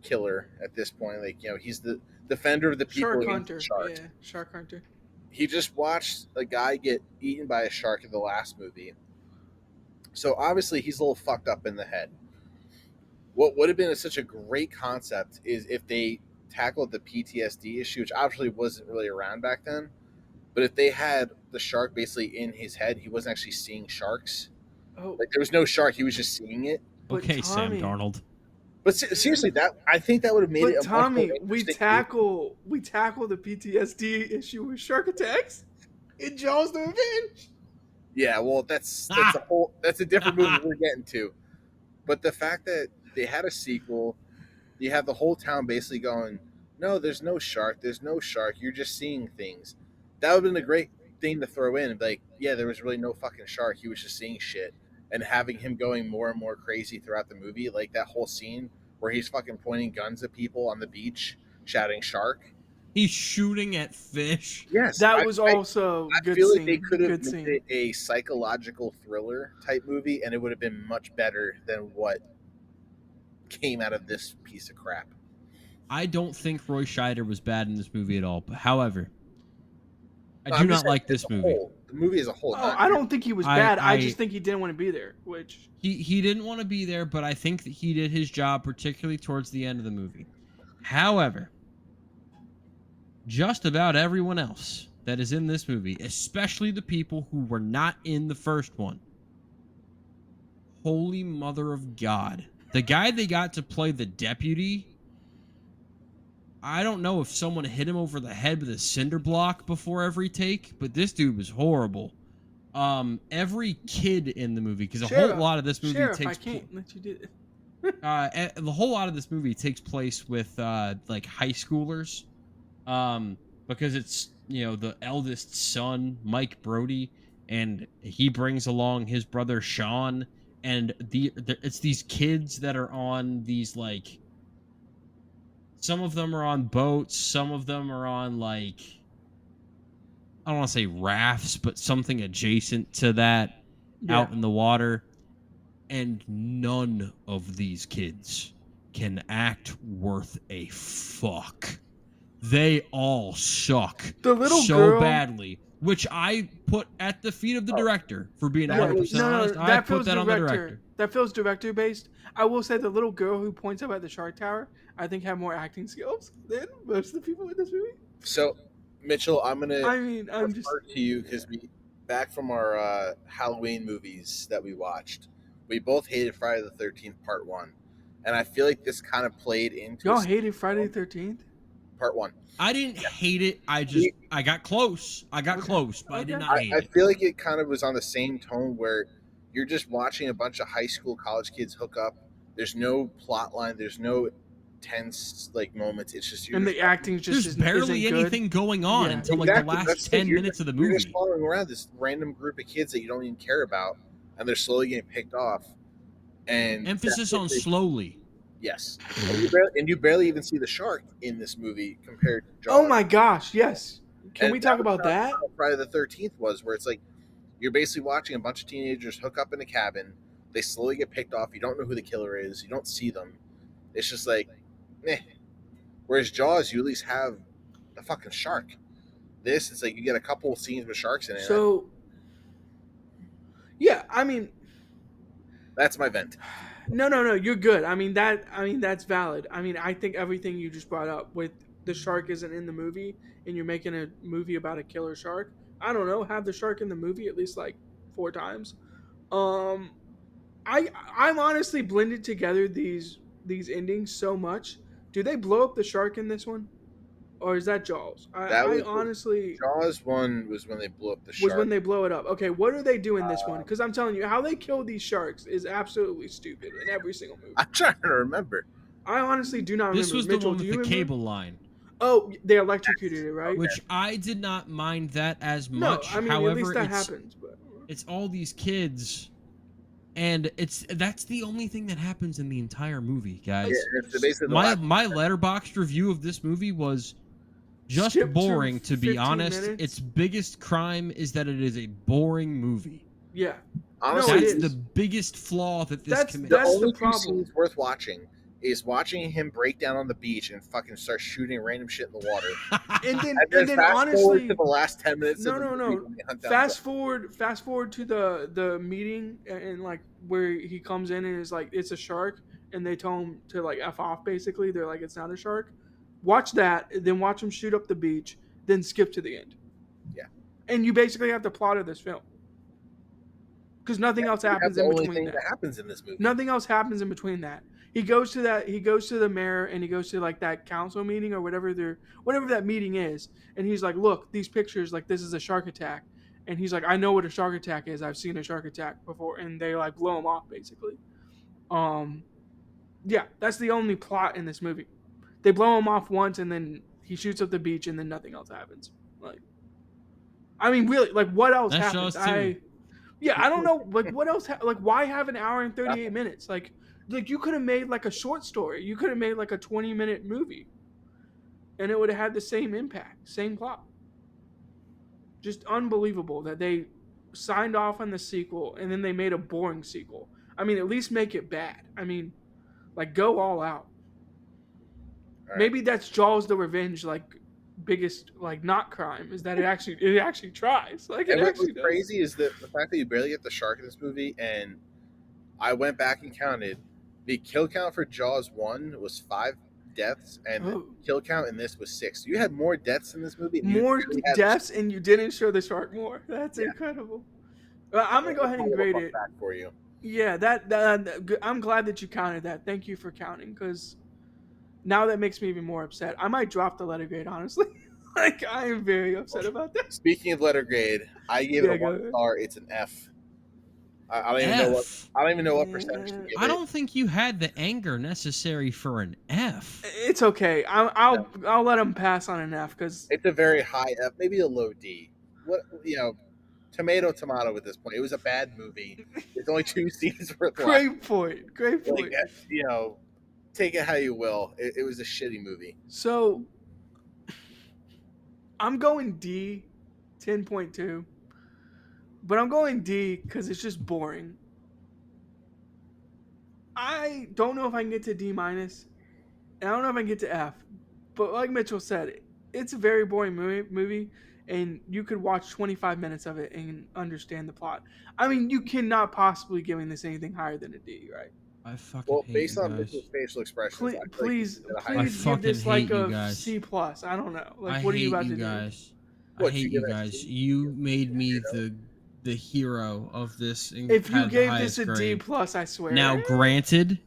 Speaker 2: killer at this point. Like, he's the defender of the people
Speaker 3: Shark
Speaker 2: against the
Speaker 3: hunter.
Speaker 2: sharks.
Speaker 3: Yeah. Shark hunter.
Speaker 2: He just watched a guy get eaten by a shark in the last movie. So obviously he's a little fucked up in the head. What would have been such a great concept is if they tackled the PTSD issue, which obviously wasn't really around back then. But if they had the shark basically in his head, he wasn't actually seeing sharks.
Speaker 3: Oh,
Speaker 2: Like there was no shark, he was just seeing it.
Speaker 3: but
Speaker 1: Okay, Sam
Speaker 3: Tommy,
Speaker 1: Darnold.
Speaker 2: But seriously, that I think that would have made
Speaker 3: but
Speaker 2: it a much
Speaker 3: Tommy,
Speaker 2: more
Speaker 3: we
Speaker 2: interesting
Speaker 3: tackle the PTSD issue with shark attacks in Jaws: The Revenge.
Speaker 2: Yeah, well, that's a different movie we're getting to. But the fact that they had a sequel, you have the whole town basically going, "No, there's no shark. There's no shark. You're just seeing things." That would have been a great thing to throw in. Like, yeah, there was really no fucking shark. He was just seeing shit, and having him going more and more crazy throughout the movie, like that whole scene where he's fucking pointing guns at people on the beach, shouting "shark."
Speaker 1: He's shooting at fish.
Speaker 2: Yes,
Speaker 3: That was also
Speaker 2: I
Speaker 3: good
Speaker 2: feel
Speaker 3: scene.
Speaker 2: like they could have
Speaker 3: Good
Speaker 2: made
Speaker 3: scene.
Speaker 2: it a psychological thriller type movie, and it would have been much better than what came out of this piece of crap.
Speaker 1: I don't think Roy Scheider was bad in this movie at all. But however, I
Speaker 2: No,
Speaker 1: do
Speaker 2: I'm just
Speaker 1: not
Speaker 2: saying
Speaker 1: like
Speaker 2: as
Speaker 1: this
Speaker 2: a
Speaker 1: movie.
Speaker 2: whole. The movie as a whole.
Speaker 3: Oh,
Speaker 2: not
Speaker 3: I don't think he was
Speaker 1: I-
Speaker 3: bad. I
Speaker 1: I-
Speaker 3: just think he didn't want to be there. Which
Speaker 1: He didn't want to be there, but I think that he did his job, particularly towards the end of the movie. However, just about everyone else that is in this movie, especially the people who were not in the first one, holy mother of God. The guy they got to play the deputy, I don't know if someone hit him over the head with a cinder block before every take, but this dude was horrible. Every kid in the movie, because a whole lot of this movie
Speaker 3: Sheriff, I
Speaker 1: takes
Speaker 3: can't let you do it.
Speaker 1: the whole lot of this movie takes place with like high schoolers, because it's the eldest son, Mike Brody, and he brings along his brother Sean, and it's these kids that are on these, like, some of them are on boats, some of them are on, like, I don't want to say rafts, but something adjacent to that, out in the water. And none of these kids can act worth a fuck. They all suck
Speaker 3: The little
Speaker 1: so
Speaker 3: girl-
Speaker 1: badly, which I put at the feet of the director for being
Speaker 2: Yeah,
Speaker 1: 100%
Speaker 3: no,
Speaker 1: honest. I
Speaker 3: that
Speaker 1: put
Speaker 3: feels
Speaker 1: that on the
Speaker 3: director.
Speaker 1: director.
Speaker 3: That feels director based. I will say the little girl who points up at the shark tower, I think, had more acting skills than most of the people in this movie.
Speaker 2: So, Mitchell, I'm gonna
Speaker 3: I mean, I'm just
Speaker 2: refer to you because we back from our Halloween movies that we watched. We both hated Friday the 13th Part 1, and I feel like this kind of played into
Speaker 3: y'all hated Friday the 13th.
Speaker 2: Part 1.
Speaker 1: I didn't hate it. I got close. I got
Speaker 3: Okay.
Speaker 1: close, but I did
Speaker 3: Okay.
Speaker 1: not hate
Speaker 2: I
Speaker 1: it.
Speaker 2: feel like it kind of was on the same tone where you're just watching a bunch of high school, college kids hook up. There's no plot line. There's no tense moments. It's just
Speaker 3: And the acting just
Speaker 1: There's
Speaker 3: isn't
Speaker 1: barely
Speaker 3: good.
Speaker 1: anything going on
Speaker 3: Yeah.
Speaker 1: until like the
Speaker 2: Exactly, that's
Speaker 1: last
Speaker 2: the thing.
Speaker 1: 10 minutes of the
Speaker 2: You're
Speaker 1: movie.
Speaker 2: just following around this random group of kids that you don't even care about, and they're slowly getting picked off. And
Speaker 1: Emphasis
Speaker 2: that's
Speaker 1: on
Speaker 2: what they-
Speaker 1: slowly.
Speaker 2: yes, and you barely even see the shark in this movie compared to Jaws.
Speaker 3: Oh my gosh, yes. Can
Speaker 2: And
Speaker 3: we talk
Speaker 2: was
Speaker 3: about that?
Speaker 2: how Friday the 13th was, where it's like you're basically watching a bunch of teenagers hook up in a cabin. They slowly get picked off. You don't know who the killer is. You don't see them. It's just like, meh. Whereas Jaws, you at least have the fucking shark. This, it's like you get a couple of scenes with sharks in it.
Speaker 3: So, yeah, I mean,
Speaker 2: That's my vent.
Speaker 3: no, you're good. I mean that's valid. I mean, I think everything you just brought up with the shark isn't in the movie, and you're making a movie about a killer shark. I don't know. Have the shark in the movie at least like 4 times. I'm honestly blended together these endings so much. Do they blow up the shark in this one? or is that Jaws?
Speaker 2: That
Speaker 3: I
Speaker 2: was
Speaker 3: honestly
Speaker 2: Jaws 1 was when they blew up the
Speaker 3: was when
Speaker 2: shark.
Speaker 3: they blow it up. Okay, what do they do in this one? Because I'm telling you, how they kill these sharks is absolutely stupid in every single movie.
Speaker 2: I'm trying to remember.
Speaker 3: I honestly do not
Speaker 1: This
Speaker 3: remember.
Speaker 1: was
Speaker 3: Mitchell,
Speaker 1: the one
Speaker 3: do
Speaker 1: with
Speaker 3: you
Speaker 1: the
Speaker 3: remember?
Speaker 1: cable line,
Speaker 3: Oh, they electrocuted it, right?
Speaker 1: which I did not mind that as
Speaker 3: No,
Speaker 1: much.
Speaker 3: I mean at
Speaker 1: However,
Speaker 3: least that happens. But
Speaker 1: it's all these kids, and that's the only thing that happens in the entire movie, guys.
Speaker 2: Yeah, it's basically the
Speaker 1: My
Speaker 2: last.
Speaker 1: my letterboxd review of this movie was just
Speaker 3: skip
Speaker 1: boring, to be
Speaker 3: 15
Speaker 1: honest.
Speaker 3: minutes.
Speaker 1: Its biggest crime is that it is a boring movie.
Speaker 3: Yeah,
Speaker 2: Honestly,
Speaker 3: no, it
Speaker 1: That's
Speaker 3: is.
Speaker 1: the biggest flaw that this
Speaker 3: That's-
Speaker 1: commits.
Speaker 2: the
Speaker 3: that's
Speaker 2: only
Speaker 3: the
Speaker 2: two
Speaker 3: problem.
Speaker 2: scenes worth watching is watching him break down on the beach and fucking start shooting random shit in the water.
Speaker 3: And then,
Speaker 2: And then fast forward
Speaker 3: honestly,
Speaker 2: to the last 10 minutes
Speaker 3: no,
Speaker 2: of the
Speaker 3: no,
Speaker 2: movie
Speaker 3: no.
Speaker 2: when they hunt down
Speaker 3: Fast forward to the meeting and like where he comes in and is like it's a shark and they tell him to like f off. Basically, they're like it's not a shark. Watch that, then watch him shoot up the beach, then skip to the end.
Speaker 2: Yeah.
Speaker 3: And you basically have the plot of this film because nothing else happens
Speaker 2: That's the
Speaker 3: in
Speaker 2: only
Speaker 3: between
Speaker 2: thing that happens in this movie.
Speaker 3: Nothing else happens in between that. He goes to the mayor and he goes to like that council meeting or whatever that meeting is, and he's like, look, these pictures, like this is a shark attack. And he's like, I know what a shark attack is. I've seen a shark attack before, and they like blow him off basically. Yeah, that's the only plot in this movie. They blow him off once, and then he shoots up the beach, and then nothing else happens. Like, I mean, really, like what else
Speaker 1: That's
Speaker 3: happens?
Speaker 1: Jaws 2.
Speaker 3: I don't know. Like, what else? Like, why have an hour and 38 minutes? Like you could have made like a short story. You could have made like a 20-minute movie, and it would have had the same impact, same plot. Just unbelievable that they signed off on the sequel and then they made a boring sequel. I mean, at least make it bad. I mean, like go all out.
Speaker 2: Right.
Speaker 3: Maybe that's Jaws the Revenge, like biggest like not crime is that it actually tries. Like
Speaker 2: And
Speaker 3: it
Speaker 2: what's
Speaker 3: actually does.
Speaker 2: crazy is that the fact that you barely get the shark in this movie, and I went back and counted the kill count for Jaws 1 was 5 deaths, and the kill count in this was 6. So you had more deaths in this movie. And
Speaker 3: More deaths, and you didn't show the shark more. That's incredible. I'm gonna go ahead and grade it
Speaker 2: for you.
Speaker 3: Yeah, I'm glad that you counted that. Thank you for counting, because now that makes me even more upset. I might drop the letter grade, honestly. Like, I am very upset about that.
Speaker 2: Speaking of letter grade, I gave it a 1 star. It's an F. I don't even know what percentage to give it.
Speaker 1: I don't think you had the anger necessary for an F.
Speaker 3: It's okay. I'll let him pass on an F because
Speaker 2: it's a very high F, maybe a low D. What tomato at this point. It was a bad movie. There's only 2 scenes worth.
Speaker 3: Great point.
Speaker 2: Like, take it how you will. It was a shitty movie.
Speaker 3: So I'm going D, 10.2. But I'm going D because it's just boring. I don't know if I can get to D minus. I don't know if I can get to F. But like Mitchell said, it's a very boring movie, and you could watch 25 minutes of it and understand the plot. I mean, you cannot possibly giving this anything higher than a D, right?
Speaker 1: I fucking hate
Speaker 2: based
Speaker 1: you
Speaker 2: on
Speaker 1: guys.
Speaker 2: Mitchell's facial expressions,
Speaker 3: please give this like a C plus. I don't know. Like, what are you about to
Speaker 1: guys.
Speaker 3: do?
Speaker 1: I hate you guys. You made me the hero of this.
Speaker 3: If you gave this a D plus, I swear.
Speaker 1: Now, granted,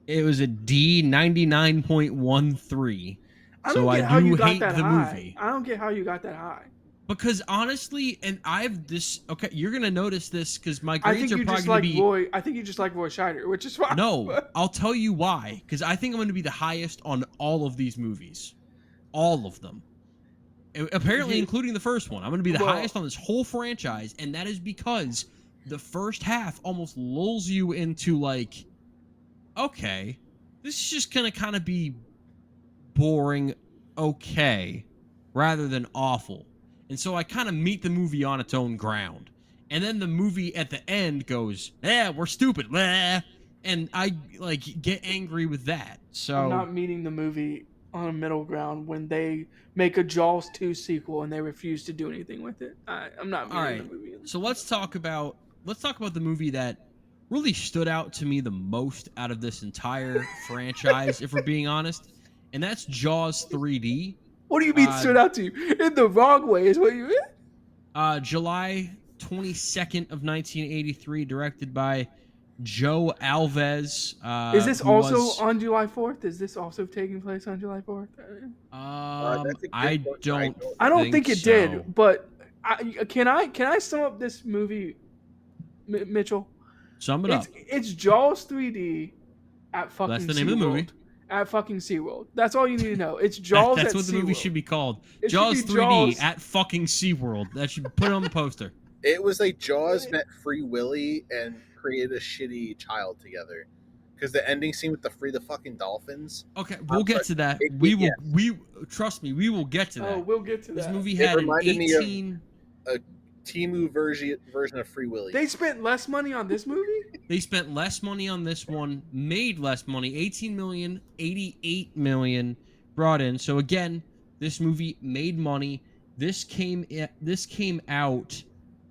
Speaker 1: it was a D 99.13. So I do hate the movie.
Speaker 3: I don't get how you got that high.
Speaker 1: Because honestly, and okay, you're gonna notice this because my grades are probably gonna be.
Speaker 3: I think you just like Roy Scheider, which is fine.
Speaker 1: No, I'll tell you why. Because I think I'm gonna be the highest on all of these movies, all of them. Apparently, including the first one, I'm gonna be the highest on this whole franchise, and that is because the first half almost lulls you into like, okay, this is just gonna kind of be boring, okay, rather than awful. And so I kind of meet the movie on its own ground. And then the movie at the end goes, we're stupid. Blah. And I get angry with that. So
Speaker 3: I'm not meeting the movie on a middle ground when they make a Jaws 2 sequel and they refuse to do anything with it. I'm not meeting the movie.
Speaker 1: So let's talk about the movie that really stood out to me the most out of this entire franchise, if we're being honest. And that's Jaws 3D.
Speaker 3: What do you mean stood out to you? In the wrong way is what you mean?
Speaker 1: July 22nd of 1983, directed by Joe Alves.
Speaker 3: Is this
Speaker 1: who
Speaker 3: also
Speaker 1: was,
Speaker 3: on July 4th? Is this also taking place on July 4th?
Speaker 2: That's a
Speaker 1: I
Speaker 2: good question.
Speaker 1: don't
Speaker 3: I don't think it did,
Speaker 1: so.
Speaker 3: but can I sum up this movie, Mitchell?
Speaker 1: Sum it up.
Speaker 3: It's Jaws 3D at
Speaker 1: That's
Speaker 3: fucking
Speaker 1: the name of the movie.
Speaker 3: SeaWorld. At fucking SeaWorld. That's all you need to know. It's Jaws
Speaker 1: That's
Speaker 3: at
Speaker 1: what the movie
Speaker 3: SeaWorld.
Speaker 1: should be called.
Speaker 3: It
Speaker 1: Jaws
Speaker 3: should be
Speaker 1: 3D
Speaker 3: Jaws.
Speaker 1: at fucking SeaWorld. That should put it on the poster.
Speaker 2: It was like Jaws met Free Willy and created a shitty child together. Because the ending scene with the free the fucking dolphins.
Speaker 1: Okay, we'll get to that.
Speaker 2: It-
Speaker 1: We
Speaker 2: yeah.
Speaker 1: will. We trust me. We will get to that.
Speaker 3: Oh, we'll get to
Speaker 1: This
Speaker 3: that.
Speaker 1: movie
Speaker 2: It
Speaker 1: had an
Speaker 2: reminded me of-
Speaker 1: 18.
Speaker 2: Timu version of Free Willy.
Speaker 3: They spent less money on this movie?
Speaker 1: They spent less money on this one, made less money, 18 million, 88 million brought in. So again, this movie made money. This came out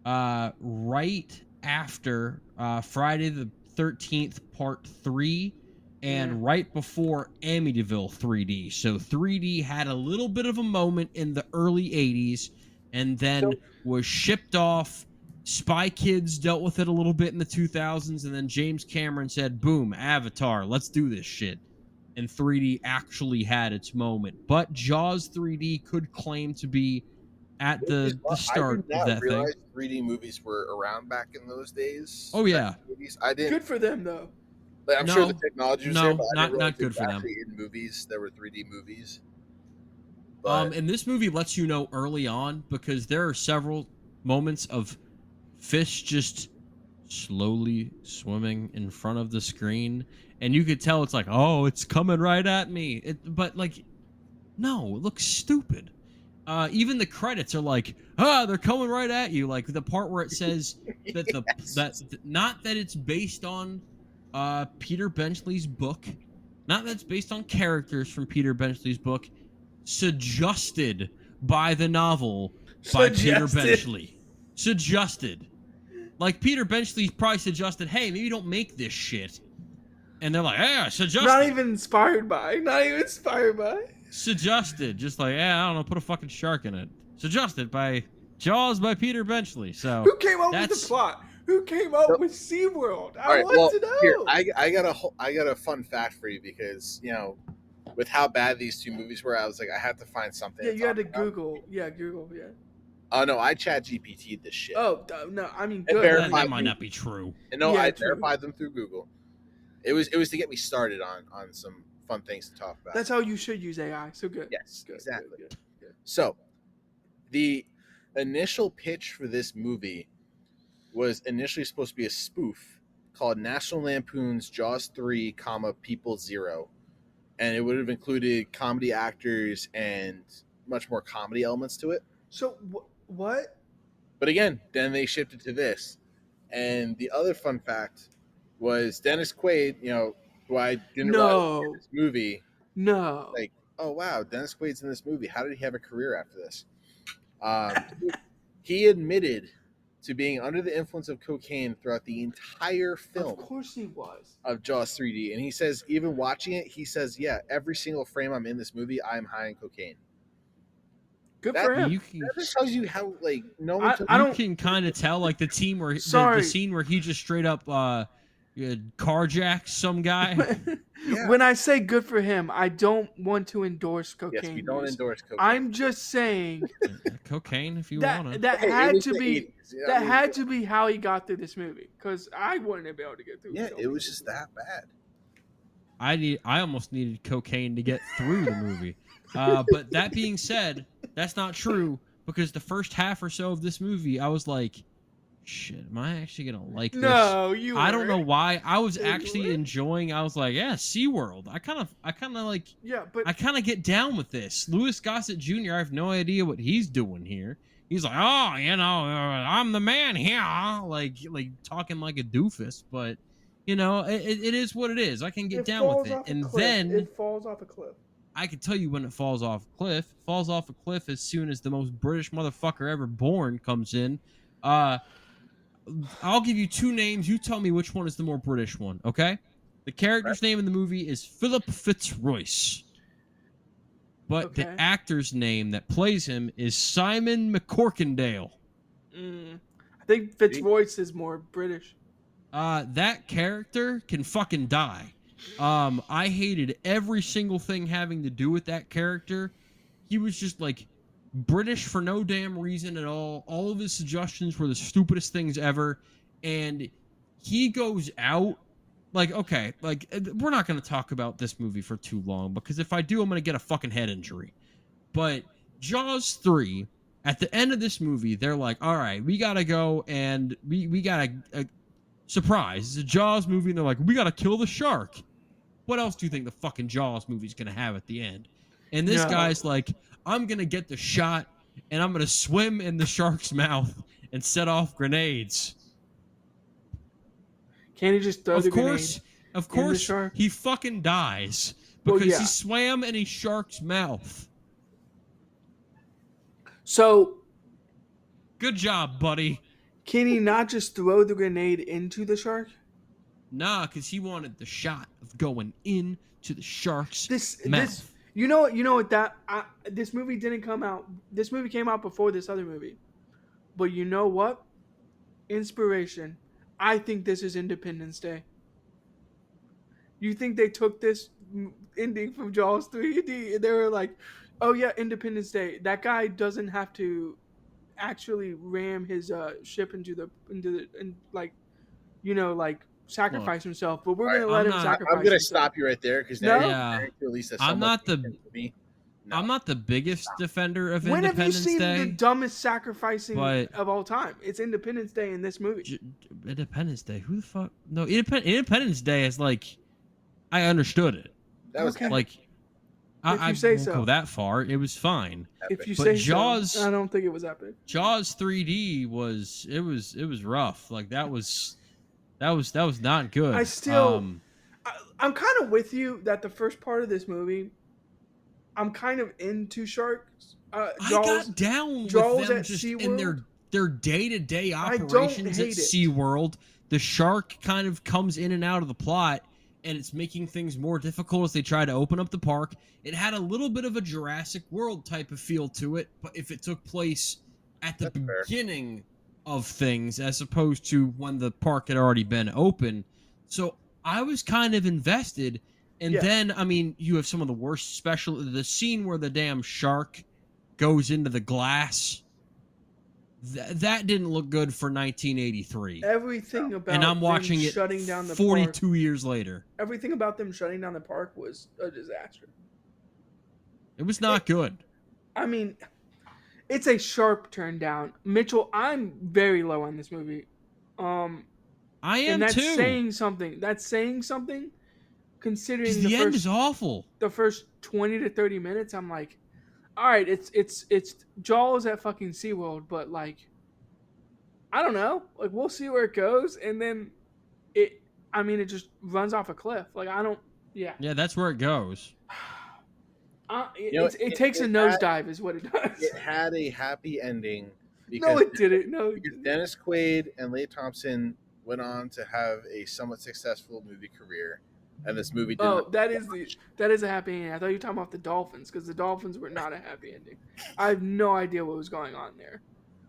Speaker 1: right after Friday the 13th Part 3 and right before Amityville 3D. So 3D had a little bit of a moment in the early 80s and then was shipped off. Spy Kids dealt with it a little bit in the 2000s, and then James Cameron said, boom, Avatar, let's do this shit. And 3D actually had its moment. But Jaws 3D could claim to be at the start
Speaker 2: I did not
Speaker 1: of that
Speaker 2: realize
Speaker 1: thing.
Speaker 2: 3D movies were around back in those days.
Speaker 1: Oh, yeah.
Speaker 2: I didn't.
Speaker 3: Good for them, though.
Speaker 2: Like, I'm sure the technology was there, but I didn't realize
Speaker 1: not good
Speaker 2: it was
Speaker 1: for them.
Speaker 2: actually in movies. There were 3D movies. But
Speaker 1: And this movie lets you know early on because there are several moments of fish just slowly swimming in front of the screen, and you could tell it's like, oh, it's coming right at me. But like, no, it looks stupid. Even the credits are like, they're coming right at you. Like the part where it says that not that it's based on Peter Benchley's book, not that it's based on characters from Peter Benchley's book, suggested by the novel by Peter Benchley. Suggested. Like Peter Benchley probably suggested, hey, maybe don't make this shit. And they're like, yeah, suggested.
Speaker 3: Not even inspired by.
Speaker 1: Suggested. Just like, I don't know, put a fucking shark in it. Suggested by Jaws by Peter Benchley. So
Speaker 3: who came up with the plot? Who came up with SeaWorld? I want to know.
Speaker 2: Here, I got a fun fact for you because, with how bad these two movies were, I was like, I had to find something.
Speaker 3: Yeah, you had to Google. Yeah, Google. Yeah.
Speaker 2: Oh no, I chat GPT'd this shit.
Speaker 3: Oh no, I mean,
Speaker 1: good. That might not be true.
Speaker 2: No, I verified them through Google. It was to get me started on some fun things to talk about.
Speaker 3: That's how you should use AI. So good.
Speaker 2: Yes,
Speaker 3: good,
Speaker 2: exactly.
Speaker 3: Good.
Speaker 2: So, the initial pitch for this movie was initially supposed to be a spoof called National Lampoon's Jaws 3, People Zero, and it would have included comedy actors and much more comedy elements to it.
Speaker 3: So what?
Speaker 2: But again, then they shifted to this. And the other fun fact was Dennis Quaid, who I didn't realize in this movie.
Speaker 3: No.
Speaker 2: Like, oh, wow, Dennis Quaid's in this movie. How did he have a career after this? He admitted to being under the influence of cocaine throughout the entire film.
Speaker 3: Of course he was.
Speaker 2: Of Jaws 3D. And he says, even watching it, he says, yeah, every single frame I'm in this movie, I'm high on cocaine.
Speaker 3: Good for him.
Speaker 2: That just tells you how, like, no one.
Speaker 1: You can kind of tell, like, the scene where he just straight up carjacks some guy.
Speaker 2: Yeah.
Speaker 3: When I say good for him, I don't want to endorse cocaine.
Speaker 2: Yes, we don't endorse cocaine.
Speaker 3: I'm just saying
Speaker 1: cocaine if you want to.
Speaker 3: That had to be had to be how he got through this movie, because I wouldn't have been able to get through.
Speaker 2: Yeah, it was just that bad.
Speaker 1: I almost needed cocaine to get through the movie. But that being said, that's not true, because the first half or so of this movie, I was like, shit, am I actually going to like this?
Speaker 3: No, you
Speaker 1: I don't know why. I was
Speaker 3: You
Speaker 1: actually
Speaker 3: weren't.
Speaker 1: enjoying, I was like, yeah, SeaWorld. I kind of like,
Speaker 3: Yeah, but
Speaker 1: I kind of get down with this. Louis Gossett Jr., I have no idea what he's doing here. He's like, oh, I'm the man here. Like talking like a doofus, but, it is what it is. I can get down with it. And then
Speaker 3: it falls off a cliff.
Speaker 1: I can tell you when it falls off a cliff. It falls off a cliff as soon as the most British motherfucker ever born comes in. I'll give you two names. You tell me which one is the more British one, okay? The character's name in the movie is Philip Fitzroyce. But the actor's name that plays him is Simon McCorkindale.
Speaker 3: I think Fitzroyce is more British.
Speaker 1: That character can fucking die. I hated every single thing having to do with that character. He was just like British for no damn reason at all. All of his suggestions were the stupidest things ever. And he goes out like, okay, like we're not going to talk about this movie for too long because if I do, I'm going to get a fucking head injury. But Jaws 3, at the end of this movie, they're like, all right, we got to go and we got to surprise. It's a Jaws movie, and they're like, we gotta kill the shark. What else do you think the fucking Jaws movie's gonna have at the end? And this
Speaker 3: No.
Speaker 1: guy's like, I'm gonna get the shot, and I'm gonna swim in the shark's mouth and set off grenades.
Speaker 3: Can't he just throw
Speaker 1: Of
Speaker 3: the
Speaker 1: course,
Speaker 3: grenade in the shark?
Speaker 1: he fucking dies
Speaker 3: Well,
Speaker 1: because
Speaker 3: yeah.
Speaker 1: he swam in a shark's mouth.
Speaker 3: So,
Speaker 1: Good job, buddy.
Speaker 3: can he not just throw the grenade into the shark?
Speaker 1: Nah, because he wanted the shot of going into the shark's mouth.
Speaker 3: This, you know what this movie didn't come out. This movie came out before this other movie. But you know what? Inspiration. I think this is Independence Day. You think they took this ending from Jaws 3D and they were like, oh yeah, Independence Day. That guy doesn't have to actually ram his ship into the and like, sacrifice himself, but we're
Speaker 2: All right,
Speaker 3: gonna let him sacrifice.
Speaker 2: I'm gonna
Speaker 3: himself.
Speaker 2: stop you right there because
Speaker 3: No?
Speaker 2: now
Speaker 1: Yeah.
Speaker 2: you're to release a
Speaker 1: I'm not the
Speaker 2: movie. No.
Speaker 1: I'm not the biggest defender of
Speaker 3: When have you
Speaker 1: Independence
Speaker 3: seen
Speaker 1: Day.
Speaker 3: the dumbest sacrificing
Speaker 1: but-
Speaker 3: of all time? It's Independence Day in this movie.
Speaker 1: Independence Day. Who the fuck? No, Independence Day is like, I understood it.
Speaker 2: That was
Speaker 3: Okay.
Speaker 1: Like,
Speaker 3: If
Speaker 1: I
Speaker 3: you say
Speaker 1: won't
Speaker 3: so.
Speaker 1: go that far. It was fine.
Speaker 3: If you
Speaker 1: But
Speaker 3: say
Speaker 1: Jaws-
Speaker 3: so, I don't think it was epic.
Speaker 1: Jaws 3D was rough. Like that was not good.
Speaker 3: I still- I'm kind of with you that the first part of this movie, I'm kind of into sharks.
Speaker 1: I
Speaker 3: Jaws,
Speaker 1: got down
Speaker 3: Jaws
Speaker 1: with them
Speaker 3: at
Speaker 1: just
Speaker 3: SeaWorld?
Speaker 1: in their day-to-day
Speaker 3: I don't
Speaker 1: operations at
Speaker 3: hate it.
Speaker 1: SeaWorld. The shark kind of comes in and out of the plot, and it's making things more difficult as they try to open up the park. It had a little bit of a Jurassic World type of feel to it, but if it took place at the
Speaker 2: That's fair.
Speaker 1: beginning of things as opposed to when the park had already been open. So I was kind of invested. And
Speaker 3: Yeah.
Speaker 1: then, I mean, you have some of the worst the scene where the damn shark goes into the glass. That didn't look good for 1983.
Speaker 3: everything about
Speaker 1: And I'm
Speaker 3: them
Speaker 1: watching it
Speaker 3: shutting down the
Speaker 1: 42
Speaker 3: park,
Speaker 1: years later.
Speaker 3: everything about them shutting down the park was a disaster.
Speaker 1: It was not good.
Speaker 3: I mean, it's a sharp turn down. Mitchell, I'm very low on this movie.
Speaker 1: I
Speaker 3: And
Speaker 1: am
Speaker 3: that's
Speaker 1: too.
Speaker 3: saying something. That's saying something. Considering
Speaker 1: 'Cause the end is awful.
Speaker 3: the first 20 to 30 minutes, I'm like, all right, it's Jaws at fucking SeaWorld, but like, I don't know. Like, we'll see where it goes, and then it just runs off a cliff. Like, I don't. Yeah.
Speaker 1: Yeah, that's where it goes.
Speaker 3: It takes a nosedive, is what it does.
Speaker 2: It had a happy ending.
Speaker 3: No, it didn't. No, it
Speaker 2: Because
Speaker 3: didn't.
Speaker 2: Dennis Quaid and Leigh Thompson went on to have a somewhat successful movie career, and this movie did.
Speaker 3: Oh, that is a happy ending. I thought you were talking about the Dolphins, because the Dolphins were not a happy ending. I have no idea what was going on there.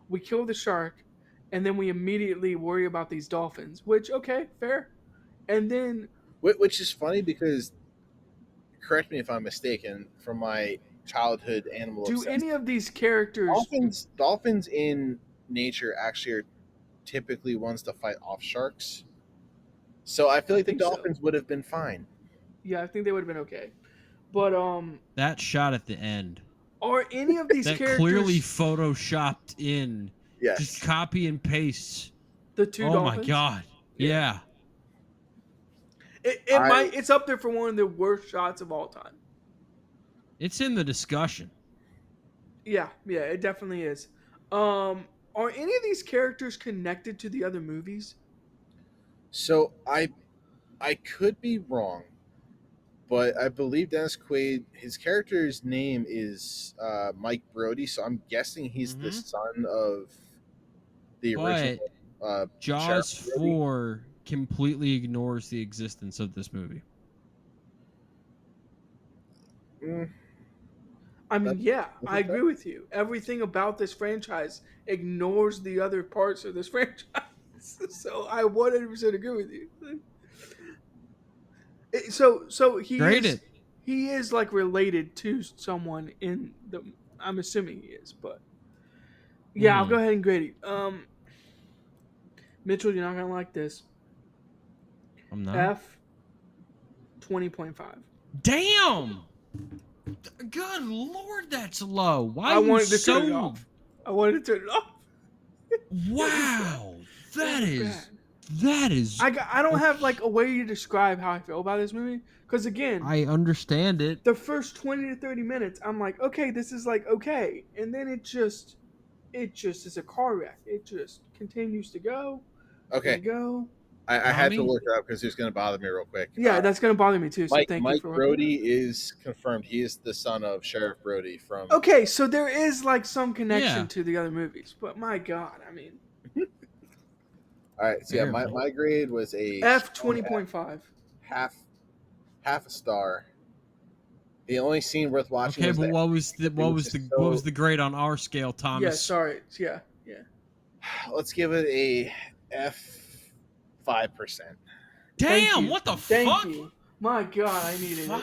Speaker 3: We kill the shark, and then we immediately worry about these dolphins, which, okay, fair. And then,
Speaker 2: Which is funny because, correct me if I'm mistaken, from my childhood animal
Speaker 3: do
Speaker 2: obsession,
Speaker 3: any of these characters...
Speaker 2: dolphins in nature actually are typically ones to fight off sharks. So I feel like the
Speaker 3: think so.
Speaker 2: dolphins would have been fine.
Speaker 3: Yeah, I think they would have been okay. But,
Speaker 1: That shot at the end.
Speaker 3: are any of these
Speaker 1: That
Speaker 3: characters...
Speaker 1: clearly photoshopped in.
Speaker 2: Yes.
Speaker 1: Just copy and paste.
Speaker 3: the two
Speaker 1: Oh
Speaker 3: dolphins?
Speaker 1: my god. Yeah.
Speaker 3: It's up there for one of the worst shots of all time.
Speaker 1: It's in the discussion.
Speaker 3: Yeah, it definitely is. Are any of these characters connected to the other movies?
Speaker 2: So I could be wrong, but I believe Dennis Quaid, his character's name is Mike Brody, so I'm guessing he's the son of the original.
Speaker 1: Jaws
Speaker 2: Sheriff Brody.
Speaker 1: 4 completely ignores the existence of this movie.
Speaker 2: Mm,
Speaker 3: I mean, yeah,
Speaker 2: that's
Speaker 3: I
Speaker 2: okay.
Speaker 3: agree with you. Everything about this franchise ignores the other parts of this franchise. So I 100% agree with you. So
Speaker 1: Grade it.
Speaker 3: he is like related to someone in the. I'm assuming he is, but yeah, I'll go ahead and grade it. Mitchell, you're not gonna like this.
Speaker 1: I'm not.
Speaker 3: F 20.5.
Speaker 1: Damn. Good Lord, that's low. Why
Speaker 3: I
Speaker 1: are you
Speaker 3: wanted to
Speaker 1: so?
Speaker 3: turn it off. I wanted to turn it off.
Speaker 1: Wow, that
Speaker 3: It was
Speaker 1: is
Speaker 3: bad.
Speaker 1: that is.
Speaker 3: I don't have like a way to describe how I feel about this movie because again,
Speaker 1: I understand it.
Speaker 3: the first 20 to 30 minutes, I'm like, okay, this is like okay, and then it just is a car wreck. It just continues to go
Speaker 2: Okay,
Speaker 3: and go.
Speaker 2: I had to
Speaker 1: Tommy?
Speaker 2: look it up because it's going to bother me real quick.
Speaker 3: Yeah, that's gonna bother me too. So
Speaker 2: Mike
Speaker 3: thank you for
Speaker 2: Brody is confirmed. He is the son of Sheriff Brody from.
Speaker 3: Okay, so there is like some connection
Speaker 1: Yeah.
Speaker 3: to the other movies, but my God, I mean,
Speaker 2: All right, so yeah, my
Speaker 1: Barely.
Speaker 2: grade was a
Speaker 3: F 20.5.
Speaker 2: half a star. The only scene worth watching.
Speaker 1: Okay,
Speaker 2: was
Speaker 1: but
Speaker 2: the
Speaker 1: what was the what was the grade on our scale,
Speaker 3: Yeah,
Speaker 1: Thomas?
Speaker 3: sorry. Yeah.
Speaker 2: Let's give it a F 5%.
Speaker 3: Thank
Speaker 1: Damn,
Speaker 3: you.
Speaker 1: what the
Speaker 3: Thank
Speaker 1: fuck?
Speaker 3: you. My God, I needed it.
Speaker 1: Fuck?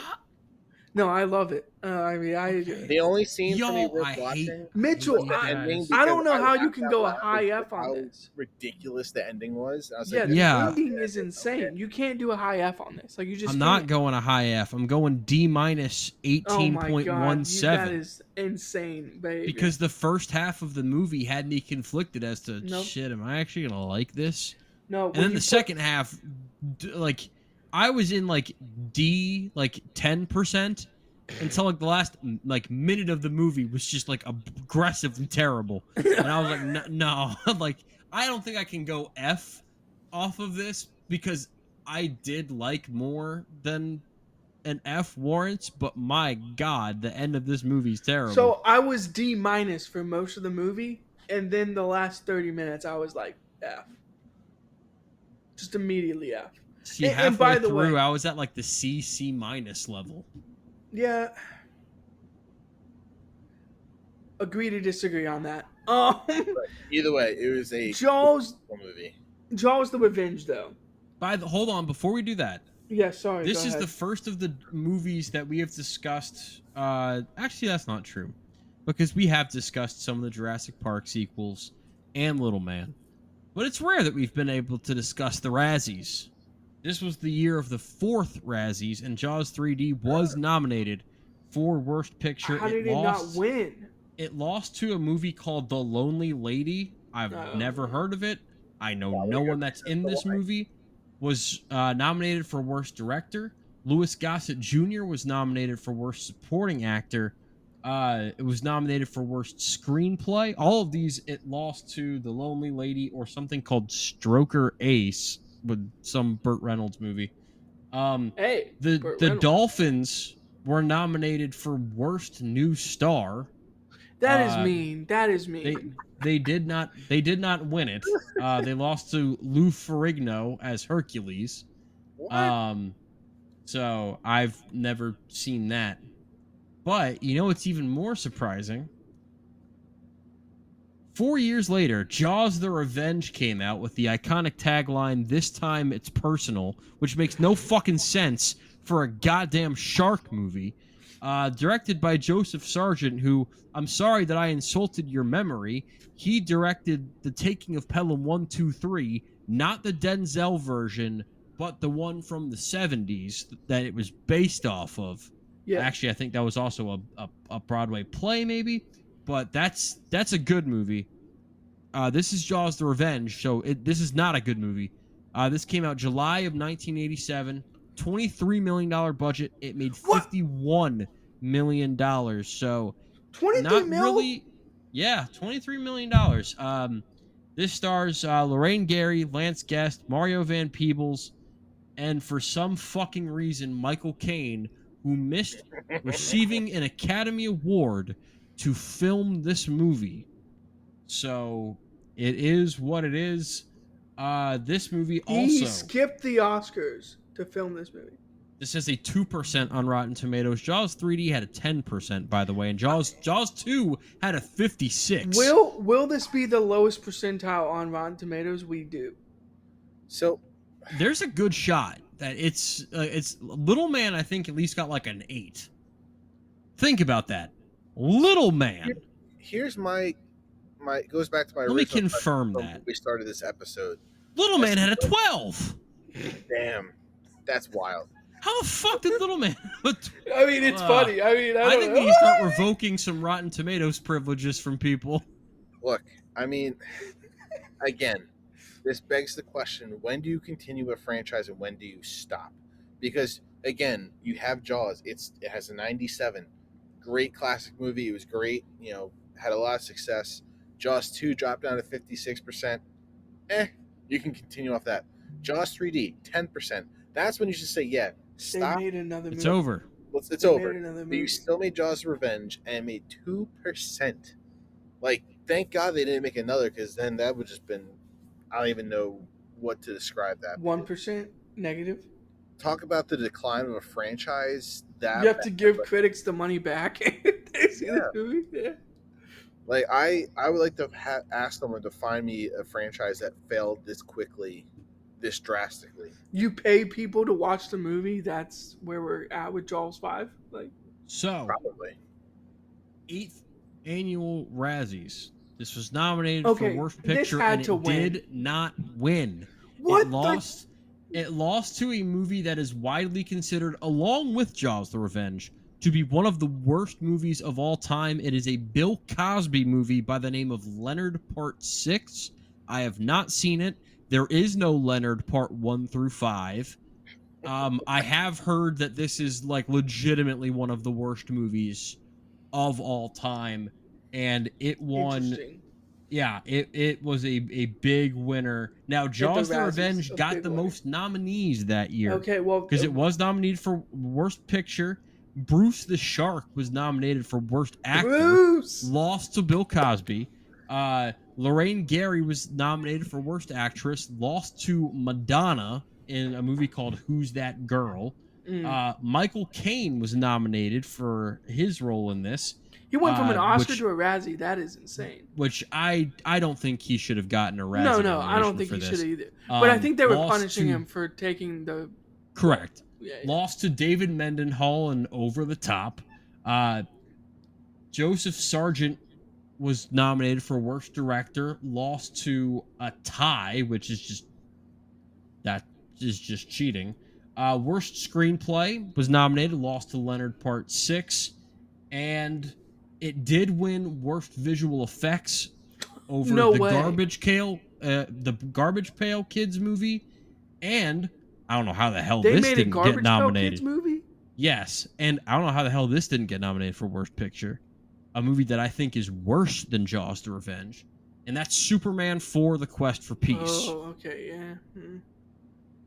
Speaker 3: No, I love it. I mean,
Speaker 1: Okay.
Speaker 2: The only scene for me
Speaker 1: Yo,
Speaker 2: worth
Speaker 1: I
Speaker 2: watching
Speaker 1: hate
Speaker 3: Mitchell,
Speaker 2: was the
Speaker 1: I-
Speaker 2: ending.
Speaker 3: I don't
Speaker 2: because
Speaker 3: know how you
Speaker 2: laughed
Speaker 3: can
Speaker 2: out
Speaker 3: go a
Speaker 2: loud
Speaker 3: high
Speaker 2: at
Speaker 3: F on
Speaker 2: how
Speaker 3: this.
Speaker 2: ridiculous the ending was. I was
Speaker 3: Yeah,
Speaker 2: like,
Speaker 3: the
Speaker 1: Yeah.
Speaker 3: ending is insane. You can't do a high F on this. Like you just
Speaker 1: I'm
Speaker 3: can't.
Speaker 1: not going a high F. I'm going D minus
Speaker 3: Oh my God,
Speaker 1: 18.17
Speaker 3: that is insane, baby.
Speaker 1: because the first half of the movie had me conflicted as to
Speaker 3: Nope.
Speaker 1: shit. Am I actually gonna like this?
Speaker 3: no,
Speaker 1: And then the second half, like I was in like D like 10% until like the last like minute of the movie was just like aggressively terrible, and I was like, no, like I don't think I can go F off of this because I did like more than an F warrants, but my God, the end of this movie's terrible.
Speaker 3: So I was D minus for most of the movie, and then the last 30 minutes I was like F. Just immediately F.
Speaker 1: See,
Speaker 3: and
Speaker 1: halfway
Speaker 3: by the
Speaker 1: through,
Speaker 3: way-
Speaker 1: I was at like the C minus level.
Speaker 3: Yeah. Agree to disagree on that.
Speaker 2: either way, it was a
Speaker 3: Jaws
Speaker 2: cool movie.
Speaker 3: the Revenge though.
Speaker 1: Hold on, before we do that,
Speaker 3: Yeah, sorry.
Speaker 1: this
Speaker 3: go
Speaker 1: is
Speaker 3: ahead.
Speaker 1: the first of the movies that we have discussed. Actually, that's not true, because we have discussed some of the Jurassic Park sequels and Little Man, but it's rare that we've been able to discuss the Razzies. This was the year of the 4th Razzies, and Jaws 3D was nominated for Worst Picture.
Speaker 3: How did it not win?
Speaker 1: It lost to a movie called The Lonely Lady. I've
Speaker 3: Oh.
Speaker 1: never heard of it. I know no one that's in this movie. Was nominated for Worst Director. Louis Gossett Jr. was nominated for Worst Supporting Actor. It was nominated for Worst Screenplay. All of these, it lost to The Lonely Lady or something called Stroker Ace with some Burt Reynolds movie.
Speaker 3: Hey,
Speaker 1: The
Speaker 3: Burt Reynolds.
Speaker 1: Dolphins were nominated for Worst New Star.
Speaker 3: That is mean. That is mean.
Speaker 1: They did not win it. They lost to Lou Ferrigno as Hercules.
Speaker 2: What?
Speaker 1: So I've never seen that. But you know what's even more surprising? 4 years later, Jaws: The Revenge came out with the iconic tagline, "This time it's personal," which makes no fucking sense for a goddamn shark movie. Directed by Joseph Sargent, who, I'm sorry that I insulted your memory, he directed The Taking of Pelham 1, 2, 3, not the Denzel version, but the one from the 70s that it was based off of.
Speaker 3: Yeah.
Speaker 1: Actually, I think that was also a Broadway play, maybe, but that's a good movie. This is Jaws: The Revenge, so this is not a good movie. This came out July of 1987. $23 million budget. It made $51 million. So
Speaker 3: 23
Speaker 1: not
Speaker 3: mil?
Speaker 1: really. Yeah, $23 million. This stars Lorraine Gary, Lance Guest, Mario Van Peebles, and for some fucking reason, Michael Caine, who missed receiving an Academy Award to film this movie. So it is what it is. This movie also...
Speaker 3: He skipped the Oscars to film this movie.
Speaker 1: This has a 2% on Rotten Tomatoes. Jaws 3D had a 10%, by the way, and Jaws 2 had a 56.
Speaker 3: Will this be the lowest percentile on Rotten Tomatoes we do?
Speaker 2: So
Speaker 1: There's a good shot that it's Little Man. I think at least got like an 8. Think about that, Little
Speaker 2: here,
Speaker 1: Man.
Speaker 2: here's my goes back to my
Speaker 1: Let me
Speaker 2: original question
Speaker 1: confirm
Speaker 2: from when
Speaker 1: that
Speaker 2: we started this episode.
Speaker 1: Little
Speaker 2: As
Speaker 1: Man
Speaker 2: to
Speaker 1: had a
Speaker 2: what-
Speaker 1: 12.
Speaker 2: Damn, that's wild.
Speaker 1: How the fuck did Little Man?
Speaker 3: I mean, it's funny. I mean,
Speaker 1: I
Speaker 3: don't
Speaker 1: think
Speaker 3: know.
Speaker 1: we need to start revoking some Rotten Tomatoes privileges from people.
Speaker 2: Look, I mean, again, this begs the question: when do you continue a franchise and when do you stop? Because again, you have Jaws. It has a 97, great classic movie. It was great. Had a lot of success. Jaws 2 dropped down to 56%. You can continue off that. Jaws 3D 10%. That's when you should say, yeah,
Speaker 3: They
Speaker 2: stop.
Speaker 3: made another
Speaker 1: It's
Speaker 3: movie.
Speaker 1: over.
Speaker 2: It's
Speaker 3: They
Speaker 2: over.
Speaker 3: made another
Speaker 2: But you
Speaker 3: movie.
Speaker 2: still made Jaws Revenge and made 2%. Like, thank God they didn't make another, because then that would just been, I don't even know what to describe that.
Speaker 3: 1% negative.
Speaker 2: Talk about the decline of a franchise.
Speaker 3: You have to give critics the money back. They see this movie. Yeah.
Speaker 2: Like, I would like to ask someone to find me a franchise that failed this quickly, this drastically.
Speaker 3: You pay people to watch the movie. That's where we're at with Jaws 5. Like,
Speaker 1: So,
Speaker 2: Probably.
Speaker 1: 8th annual Razzies. This was nominated
Speaker 3: Okay,
Speaker 1: for Worst
Speaker 3: this
Speaker 1: Picture
Speaker 3: had
Speaker 1: and it
Speaker 3: to win.
Speaker 1: did not win.
Speaker 3: what?
Speaker 1: It lost to a movie that is widely considered, along with Jaws: The Revenge, to be one of the worst movies of all time. It is a Bill Cosby movie by the name of Leonard Part 6. I have not seen it. There is no Leonard Part 1 through 5. I have heard that this is like legitimately one of the worst movies of all time, and it won.
Speaker 3: Interesting.
Speaker 1: Yeah, it was a big winner. Now, Jaws: The
Speaker 3: Razzies,
Speaker 1: Revenge
Speaker 3: a
Speaker 1: got
Speaker 3: big
Speaker 1: the
Speaker 3: winner.
Speaker 1: most nominees that year
Speaker 3: Okay, well,
Speaker 1: because it was nominated for Worst Picture. Bruce the Shark was nominated for Worst Actor,
Speaker 3: Bruce.
Speaker 1: lost to Bill Cosby. Lorraine Gary was nominated for Worst Actress, lost to Madonna in a movie called Who's That Girl. Michael Caine was nominated for his role in this.
Speaker 3: He went from an Oscar
Speaker 1: which-
Speaker 3: to a Razzie. That is insane.
Speaker 1: Which I don't think he should have gotten a Razzie.
Speaker 3: No, I
Speaker 1: nomination
Speaker 3: don't think
Speaker 1: for
Speaker 3: he
Speaker 1: this.
Speaker 3: should either. But I think they were
Speaker 1: Lost
Speaker 3: punishing
Speaker 1: to-
Speaker 3: him for taking the.
Speaker 1: Correct.
Speaker 3: Yeah.
Speaker 1: Lost to David Mendenhall and Over the Top. Joseph Sargent was nominated for Worst Director. Lost to a tie, which is just cheating. Worst Screenplay was nominated. Lost to Leonard Part 6. And it did win Worst Visual Effects over
Speaker 3: No
Speaker 1: the
Speaker 3: way.
Speaker 1: Garbage Pail Kids movie, and I don't know how the hell
Speaker 3: They
Speaker 1: this
Speaker 3: made a
Speaker 1: didn't get
Speaker 3: Garbage Pail
Speaker 1: nominated.
Speaker 3: Kids movie.
Speaker 1: Yes, and I don't know how the hell this didn't get nominated for Worst Picture, a movie that I think is worse than Jaws: The Revenge, and that's Superman 4: The Quest for Peace.
Speaker 3: Oh, okay, yeah.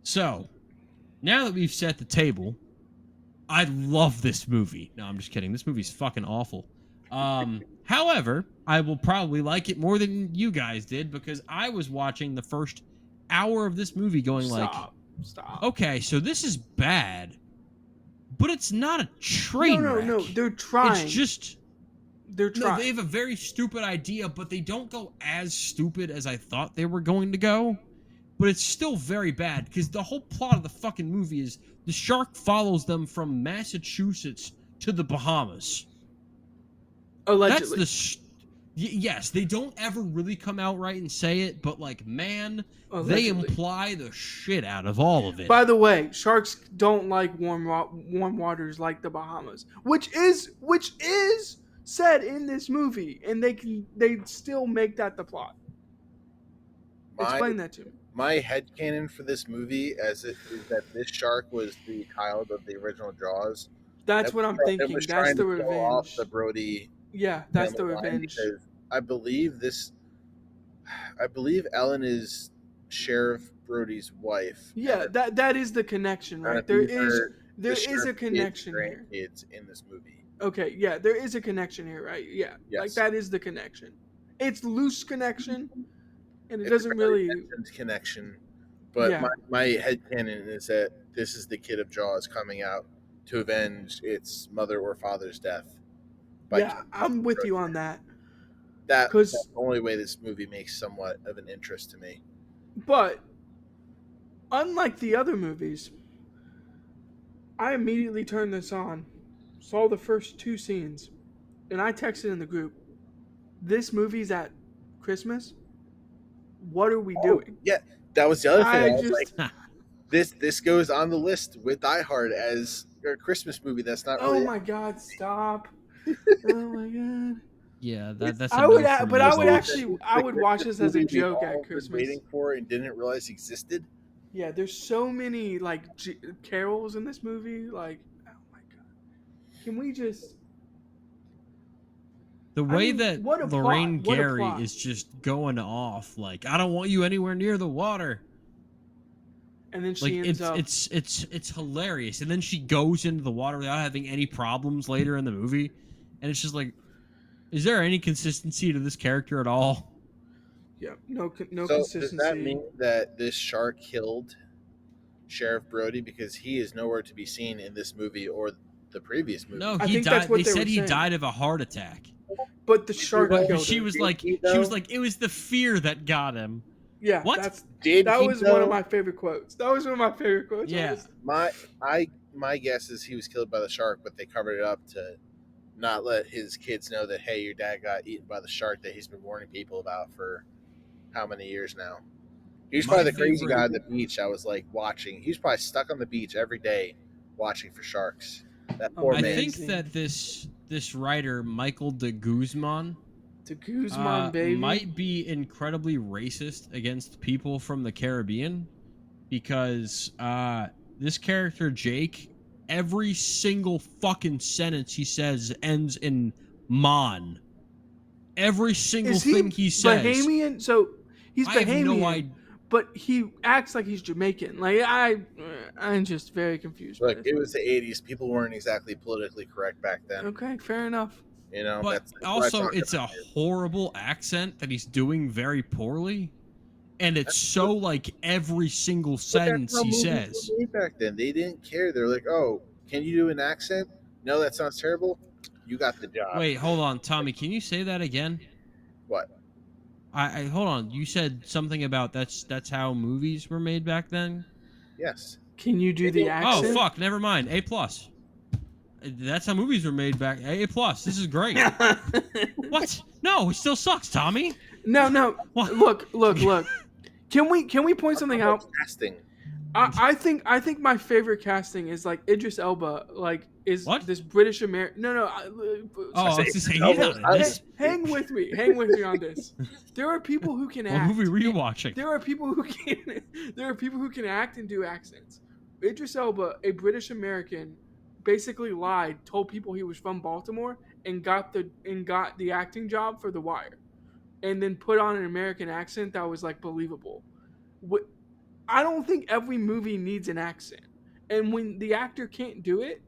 Speaker 1: So, now that we've set the table, I love this movie. No, I'm just kidding. This movie's fucking awful. However, I will probably like it more than you guys did because I was watching the first hour of this movie going
Speaker 3: Stop.
Speaker 1: okay, so this is bad, but it's not a train wreck.
Speaker 3: No. They're trying.
Speaker 1: It's just
Speaker 3: They're trying.
Speaker 1: no, they have a very stupid idea, but they don't go as stupid as I thought they were going to go. But it's still very bad because the whole plot of the fucking movie is the shark follows them from Massachusetts to the Bahamas.
Speaker 3: Allegedly.
Speaker 1: That's yes, they don't ever really come out right and say it, but like, man, they
Speaker 3: Allegedly.
Speaker 1: imply the shit out of all of it.
Speaker 3: By the way, sharks don't like warm waters like the Bahamas, which is said in this movie, and they still make that the plot. Explain that to me.
Speaker 2: My headcanon for this movie is that this shark was the child of the original Jaws.
Speaker 3: That's what I'm thinking.
Speaker 2: It was
Speaker 3: That's
Speaker 2: trying
Speaker 3: the
Speaker 2: to kill off
Speaker 3: revenge.
Speaker 2: the Brody.
Speaker 3: Yeah, that's the
Speaker 2: family line
Speaker 3: revenge.
Speaker 2: because I believe Ellen is Sheriff Brody's wife.
Speaker 3: Yeah, that is the connection, right? There is a
Speaker 2: Sheriff
Speaker 3: connection
Speaker 2: kids,
Speaker 3: here.
Speaker 2: grandkids in this movie.
Speaker 3: Okay, yeah, there is a connection here, right? Yeah,
Speaker 2: Yes.
Speaker 3: like that is the connection. It's loose connection, and it
Speaker 2: It's
Speaker 3: doesn't
Speaker 2: a very
Speaker 3: really.
Speaker 2: distant connection. But
Speaker 3: Yeah.
Speaker 2: my headcanon is that this is the kid of Jaws coming out to avenge its mother or father's death.
Speaker 3: Yeah, I'm with you on that.
Speaker 2: That's
Speaker 3: 'Cause-
Speaker 2: the only way this movie makes somewhat of an interest to me.
Speaker 3: But unlike the other movies, I immediately turned this on, saw the first 2 scenes, and I texted in the group, "This movie's at Christmas. What are we
Speaker 2: Oh
Speaker 3: doing?"
Speaker 2: yeah, that was the other thing. I
Speaker 3: I
Speaker 2: was like,
Speaker 3: just,
Speaker 2: this goes on the list with Die Hard as a Christmas movie. That's not
Speaker 3: oh
Speaker 2: really.
Speaker 3: my god, stop! Oh my god.
Speaker 1: Yeah,
Speaker 2: It's
Speaker 1: that's a
Speaker 3: I would,
Speaker 1: no for
Speaker 3: but
Speaker 1: me
Speaker 3: I
Speaker 1: as
Speaker 3: would
Speaker 1: well.
Speaker 3: actually, I
Speaker 2: the
Speaker 3: would watch
Speaker 2: Christmas
Speaker 3: this as a
Speaker 2: movie we've
Speaker 3: joke at
Speaker 2: all been
Speaker 3: Christmas.
Speaker 2: waiting for and didn't realize existed.
Speaker 3: Yeah, there's so many like carols in this movie. Like, oh my god, can we just?
Speaker 1: The
Speaker 3: I
Speaker 1: way
Speaker 3: mean,
Speaker 1: that
Speaker 3: what a plot!
Speaker 1: Lorraine
Speaker 3: What a
Speaker 1: Gary
Speaker 3: plot!
Speaker 1: is just going off, like, I don't want you anywhere near the water.
Speaker 3: And then
Speaker 1: Like
Speaker 3: she ends up.
Speaker 1: it's hilarious. And then she goes into the water without having any problems later in the movie. And it's just like, is there any consistency to this character at all?
Speaker 3: Yeah, no
Speaker 2: So does that
Speaker 3: consistency.
Speaker 2: mean that this shark killed Sheriff Brody because he is nowhere to be seen in this movie or the previous movie?
Speaker 1: No,
Speaker 3: I
Speaker 1: he
Speaker 3: think that's
Speaker 1: died.
Speaker 3: what
Speaker 1: They
Speaker 3: they were
Speaker 1: said he
Speaker 3: saying.
Speaker 1: died of a heart attack.
Speaker 3: But the shark
Speaker 2: But
Speaker 1: But
Speaker 3: killed
Speaker 1: she
Speaker 3: her.
Speaker 1: was
Speaker 2: Did
Speaker 1: like,
Speaker 2: he, though?
Speaker 1: it was the fear that got him.
Speaker 3: Yeah,
Speaker 1: What?
Speaker 3: that
Speaker 2: He
Speaker 3: was one of
Speaker 2: know?
Speaker 3: my favorite quotes. That was one of my favorite quotes.
Speaker 1: Yeah.
Speaker 2: My guess is he was killed by the shark, but they covered it up to not let his kids know that, hey, your dad got eaten by the shark that he's been warning people about for how many years now. He was
Speaker 1: My
Speaker 2: probably the crazy
Speaker 1: favorite-
Speaker 2: guy on the beach. I was like watching. He was probably stuck on the beach every day watching for sharks. That poor
Speaker 1: I
Speaker 2: man.
Speaker 1: think
Speaker 3: Amazing.
Speaker 1: that this writer, Michael de Guzman,
Speaker 3: To Guzman, baby.
Speaker 1: might be incredibly racist against people from the Caribbean because this character Jake, every single fucking sentence he says ends in "mon." Every single
Speaker 3: Is he
Speaker 1: thing he says.
Speaker 3: Bahamian? So he's
Speaker 1: I have
Speaker 3: Bahamian,
Speaker 1: no idea.
Speaker 3: but he acts like he's Jamaican. Like I'm just very confused.
Speaker 2: Look,
Speaker 3: by
Speaker 2: it
Speaker 3: this.
Speaker 2: was the '80s. People weren't exactly politically correct back then.
Speaker 3: Okay, fair enough.
Speaker 2: You know,
Speaker 1: But
Speaker 2: that's what I
Speaker 1: also,
Speaker 2: talked
Speaker 1: it's a
Speaker 2: about here.
Speaker 1: horrible accent that he's doing very poorly, and it's so like every single
Speaker 2: But that's
Speaker 1: sentence
Speaker 2: how
Speaker 1: he
Speaker 2: movies
Speaker 1: says.
Speaker 2: were made back then. They didn't care. They're like, "Oh, can you do an accent? No, that sounds terrible. You got the job."
Speaker 1: Wait, hold on, Tommy. Can you say that again?
Speaker 2: What?
Speaker 1: I hold on. You said something about that's how movies were made back then.
Speaker 2: Yes.
Speaker 3: Can you do the
Speaker 1: Oh
Speaker 3: accent?
Speaker 1: fuck! Never mind. A plus. That's how movies were made back. A plus. This is great. What? No, it still sucks, Tommy.
Speaker 3: No.
Speaker 1: What?
Speaker 3: Look. Can we point something out?
Speaker 2: Casting.
Speaker 3: I think my favorite casting is like Idris Elba. Like is
Speaker 1: What?
Speaker 3: this British American? No.
Speaker 1: Oh, I was just saying,
Speaker 2: Elba-
Speaker 1: he's not in
Speaker 2: I-
Speaker 1: this.
Speaker 3: Hang with me on this. There are people who can
Speaker 1: What
Speaker 3: act.
Speaker 1: movie were you watching?
Speaker 3: There are people who can. There are people who can act and do accents. Idris Elba, a British American, basically lied, told people he was from Baltimore, and got the acting job for The Wire, and then put on an American accent that was like believable. I don't think every movie needs an accent, and when the actor can't do it,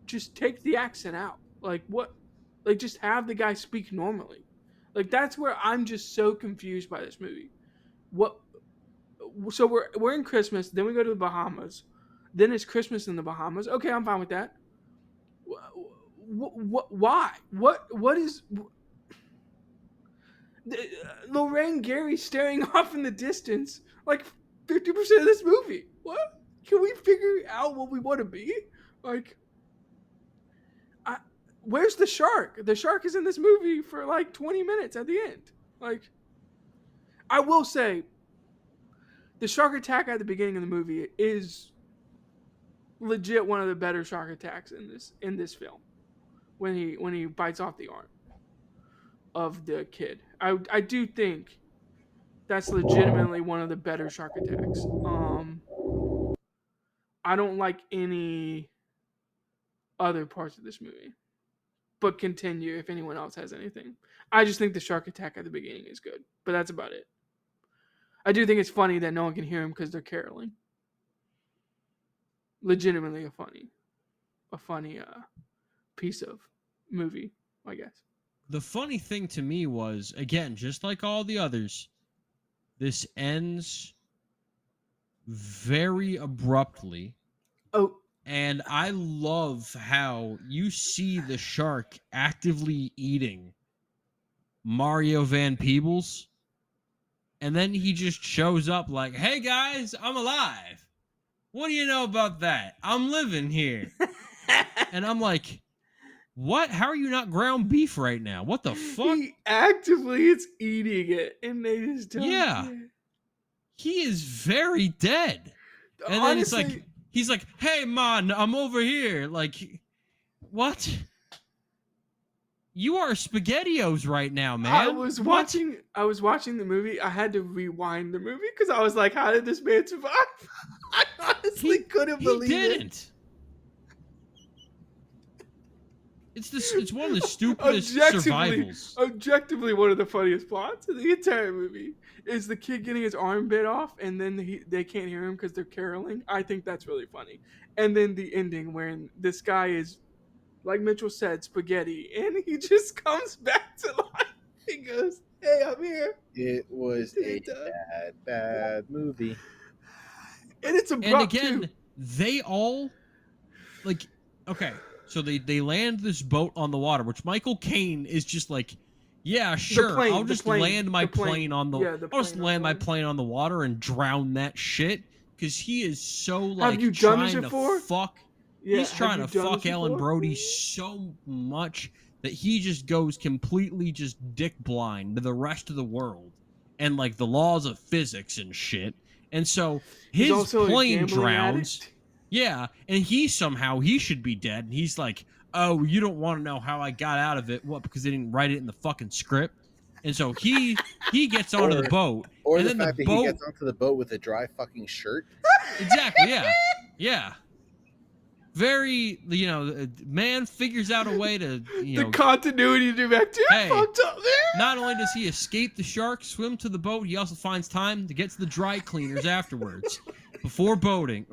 Speaker 3: just take the accent out. Like what? Like just have the guy speak normally. Like that's where I'm just so confused by this movie. What? So we're in Christmas, then we go to the Bahamas, then it's Christmas in the Bahamas. Okay, I'm fine with that. What? Why? What is? Lorraine Gary staring off in the distance, like 50% of this movie. What? Can we figure out what we want to be? Like, where's the shark? The shark is in this movie for like 20 minutes at the end. Like, I will say, the shark attack at the beginning of the movie is legit one of the better shark attacks in this film. When he bites off the arm of the kid, I do think that's legitimately one of the better shark attacks. I don't like any other parts of this movie, but continue if anyone else has anything. I just think the shark attack at the beginning is good, but that's about it. I do think it's funny that no one can hear him because they're caroling. Legitimately a funny piece of movie, I guess.
Speaker 1: The funny thing to me was, again, just like all the others, this ends very abruptly.
Speaker 3: Oh,
Speaker 1: And I love how you see the shark actively eating Mario Van Peebles. And then he just shows up like, hey guys, I'm alive. What do you know about that? I'm living here. And I'm like, what? How are you not ground beef right now? What the fuck?
Speaker 3: He actively is eating it, and they just don't
Speaker 1: Yeah.
Speaker 3: care.
Speaker 1: He is very dead. And then it's
Speaker 3: Honestly,
Speaker 1: like, he's like, hey, man, I'm over here. Like, what? You are SpaghettiOs right now, man.
Speaker 3: I was
Speaker 1: What?
Speaker 3: watching the movie. I had to rewind the movie because I was like, "How did this man survive?" I honestly couldn't believe
Speaker 1: he
Speaker 3: it.
Speaker 1: didn't. It's one of the stupidest survivals.
Speaker 3: Objectively, one of the funniest plots in the entire movie is the kid getting his arm bit off, and then they can't hear him because they're caroling. I think that's really funny. And then the ending, wherein this guy is, like Mitchell said, spaghetti, and he just comes back to life. He goes, "Hey, I'm here."
Speaker 2: It was a bad movie.
Speaker 3: And it's abrupt,
Speaker 1: And again,
Speaker 3: too.
Speaker 1: they all, like, okay, so they land this boat on the water, which Michael Caine is just like, yeah, sure, I'll just land my plane on the, I'll just land my plane on the water and drown that shit, because he is so, like,
Speaker 3: Have you done this
Speaker 1: trying to
Speaker 3: before?
Speaker 1: fuck,
Speaker 3: Yeah,
Speaker 1: he's trying to
Speaker 3: have you done
Speaker 1: fuck
Speaker 3: this
Speaker 1: Ellen
Speaker 3: before?
Speaker 1: Brody so much that he just goes completely just dick blind to the rest of the world and, like, the laws of physics and shit. And so
Speaker 3: He's
Speaker 1: his
Speaker 3: also a
Speaker 1: plane
Speaker 3: gambling
Speaker 1: drowns.
Speaker 3: addict.
Speaker 1: Yeah, and he should be dead. And he's like, "Oh, you don't want to know how I got out of it? What? Because they didn't write it in the fucking script." And so he gets onto the boat,
Speaker 2: Or
Speaker 1: and
Speaker 2: the
Speaker 1: then
Speaker 2: fact
Speaker 1: the
Speaker 2: that
Speaker 1: boat
Speaker 2: he gets onto the boat with a dry fucking shirt.
Speaker 1: exactly, yeah. Very, man figures out a way to,
Speaker 3: The continuity director
Speaker 1: Hey.
Speaker 3: fucked up there.
Speaker 1: Not only does he escape the shark, swim to the boat, he also finds time to get to the dry cleaners afterwards, before boarding.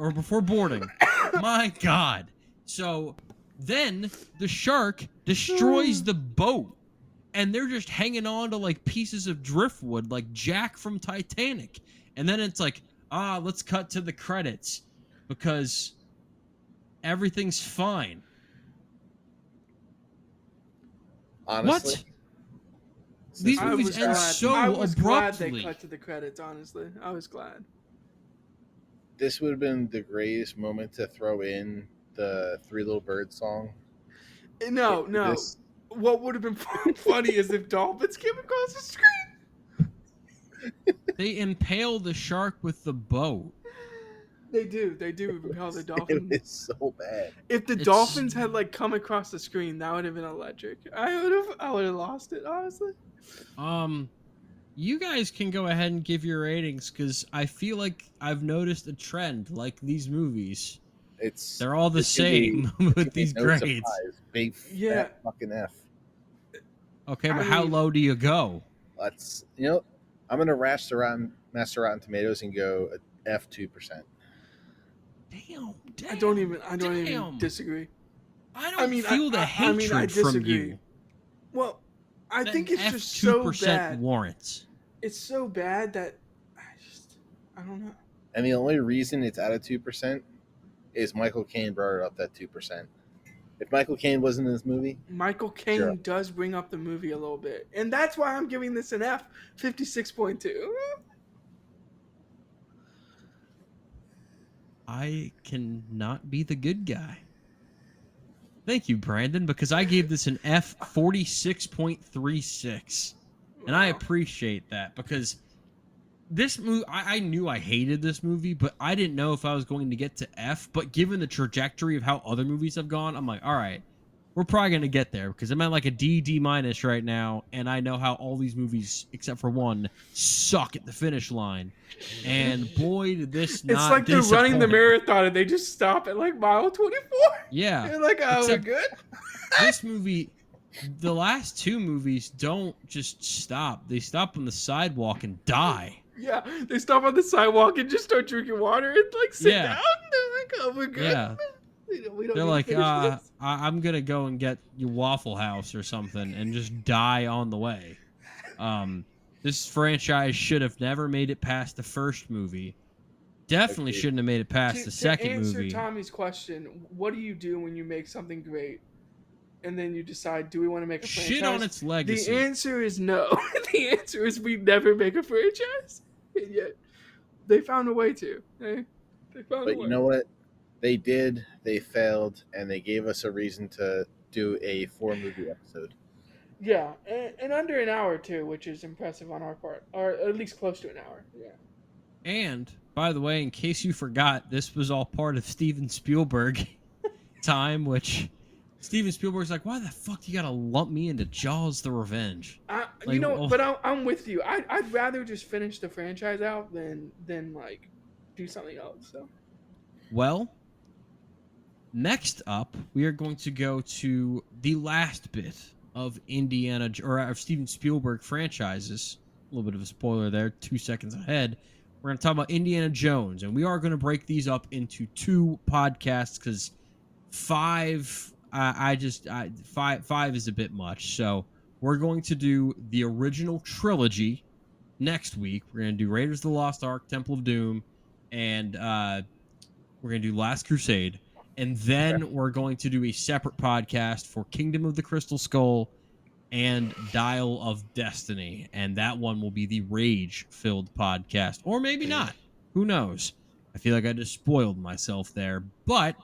Speaker 1: My God. So then the shark destroys the boat, and they're just hanging on to, like, pieces of driftwood, like Jack from Titanic. And then it's like, let's cut to the credits because everything's fine.
Speaker 2: Honestly,
Speaker 1: What? These
Speaker 2: I
Speaker 1: movies
Speaker 2: was
Speaker 1: end
Speaker 2: glad-
Speaker 1: so
Speaker 3: I was glad
Speaker 1: abruptly.
Speaker 3: they cut to the credits. Honestly, I was glad.
Speaker 2: this would have been the greatest moment to throw in the Three Little Birds song.
Speaker 3: No.
Speaker 2: This-
Speaker 3: What would have been funny is if dolphins came across the screen.
Speaker 1: They impale the shark with the boat.
Speaker 3: They do impale the
Speaker 2: It
Speaker 3: dolphin.
Speaker 2: was so bad.
Speaker 3: If the
Speaker 1: It's-
Speaker 3: dolphins had, like, come across the screen, that would have been electric. I would have lost it, honestly.
Speaker 1: You guys can go ahead and give your ratings because I feel like I've noticed a trend. Like these movies, they're all the
Speaker 2: it's gonna be-
Speaker 1: same
Speaker 2: it's gonna
Speaker 1: with
Speaker 2: be
Speaker 1: these
Speaker 2: no
Speaker 1: grades.
Speaker 2: surprise. Big
Speaker 3: Yeah.
Speaker 2: fat fucking F.
Speaker 1: Okay,
Speaker 3: I
Speaker 1: but how
Speaker 3: mean-
Speaker 1: low do you go?
Speaker 2: Let's I'm gonna master Rotten Tomatoes and go F 2%.
Speaker 1: Damn.
Speaker 3: I don't even disagree.
Speaker 1: I don't feel the hatred
Speaker 3: I
Speaker 1: from
Speaker 3: disagree.
Speaker 1: you.
Speaker 3: Well, I think
Speaker 1: An
Speaker 3: it's just so
Speaker 1: 2%
Speaker 3: bad.
Speaker 1: warrants.
Speaker 3: It's so bad that I don't know.
Speaker 2: And the only reason it's at a 2% is Michael Caine brought it up that 2%. If Michael Caine wasn't in this movie,
Speaker 3: Michael Caine
Speaker 2: Sure.
Speaker 3: does bring up the movie a little bit, and that's why I'm giving this an F, 56.2.
Speaker 1: I cannot be the good guy. Thank you, Brandon, because I gave this an F 46.36. And I
Speaker 3: Wow.
Speaker 1: appreciate that because this movie, I knew I hated this movie, but I didn't know if I was going to get to F. But given the trajectory of how other movies have gone, I'm like, all right, we're probably going to get there because I'm at like a D minus right now. And I know how all these movies, except for one, suck at the finish line. And boy, did this not
Speaker 3: It's like they're running the
Speaker 1: disappoint.
Speaker 3: marathon and they just stop at like mile 24.
Speaker 1: Yeah.
Speaker 3: You're like, oh,
Speaker 1: Except-
Speaker 3: we're good.
Speaker 1: This movie, the last two movies don't just stop. They stop on the sidewalk and die.
Speaker 3: Yeah, they stop on the sidewalk and just start drinking water and like sit
Speaker 1: Yeah.
Speaker 3: down. They're like, oh, we're good.
Speaker 1: Yeah.
Speaker 3: We don't
Speaker 1: They're
Speaker 3: need to
Speaker 1: like,
Speaker 3: finish this.
Speaker 1: I'm going to go and get your Waffle House or something and just die on the way. This franchise should have never made it past the first movie. Definitely
Speaker 2: Agreed.
Speaker 1: shouldn't have made it past the second
Speaker 3: to answer
Speaker 1: movie.
Speaker 3: Tommy's question, what do you do when you make something great and then you decide, do we want to make a franchise?
Speaker 1: Shit on its legacy.
Speaker 3: The answer is no. The answer is we never make a franchise. And yet they found a way to. Eh? They found a
Speaker 2: But you
Speaker 3: way.
Speaker 2: know what? They did. They failed, and they gave us a reason to do a 4-movie episode.
Speaker 3: Yeah, and under an hour too, which is impressive on our part, or at least close to an hour. Yeah.
Speaker 1: And by the way, in case you forgot, this was all part of Steven Spielberg time, which Steven Spielberg's like, why the fuck you gotta lump me into Jaws: The Revenge?
Speaker 3: You
Speaker 1: Like,
Speaker 3: know,
Speaker 1: oh,
Speaker 3: but I'm with you. I'd rather just finish the franchise out than like do something else. So
Speaker 1: well, next up, we are going to go to the last bit of Indiana or of Steven Spielberg franchises. A little bit of a spoiler there, 2 seconds ahead. We're going to talk about Indiana Jones, and we are going to break these up into 2 podcasts because 5, five is a bit much. So we're going to do the original trilogy next week. We're going to do Raiders of the Lost Ark, Temple of Doom, and we're going to do Last Crusade. And
Speaker 2: Okay.
Speaker 1: then we're going to do a separate podcast for Kingdom of the Crystal Skull and Dial of Destiny. And that one will be the rage-filled podcast. Or maybe not. Who knows? I feel like I just spoiled myself there. But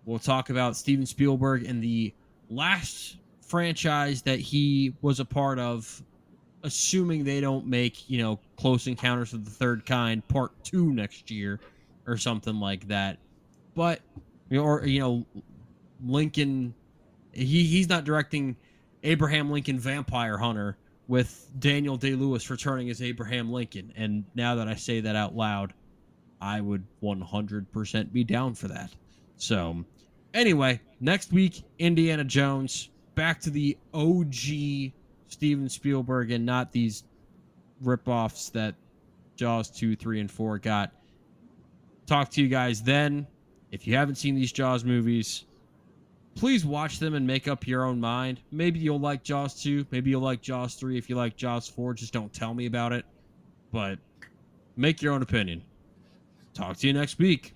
Speaker 1: we'll talk about Steven Spielberg and the last franchise that he was a part of, assuming they don't make, Close Encounters of the Third Kind Part 2 next year or something like that. But Lincoln, he's not directing Abraham Lincoln Vampire Hunter with Daniel Day-Lewis returning as Abraham Lincoln. And now that I say that out loud, I would 100% be down for that. So anyway, next week, Indiana Jones, back to the OG Steven Spielberg and not these ripoffs that Jaws 2, 3, and 4 got. Talk to you guys then. If you haven't seen these Jaws movies, please watch them and make up your own mind. Maybe you'll like Jaws 2. Maybe you'll like Jaws 3. If you like Jaws 4, just don't tell me about it. But make your own opinion. Talk to you next week.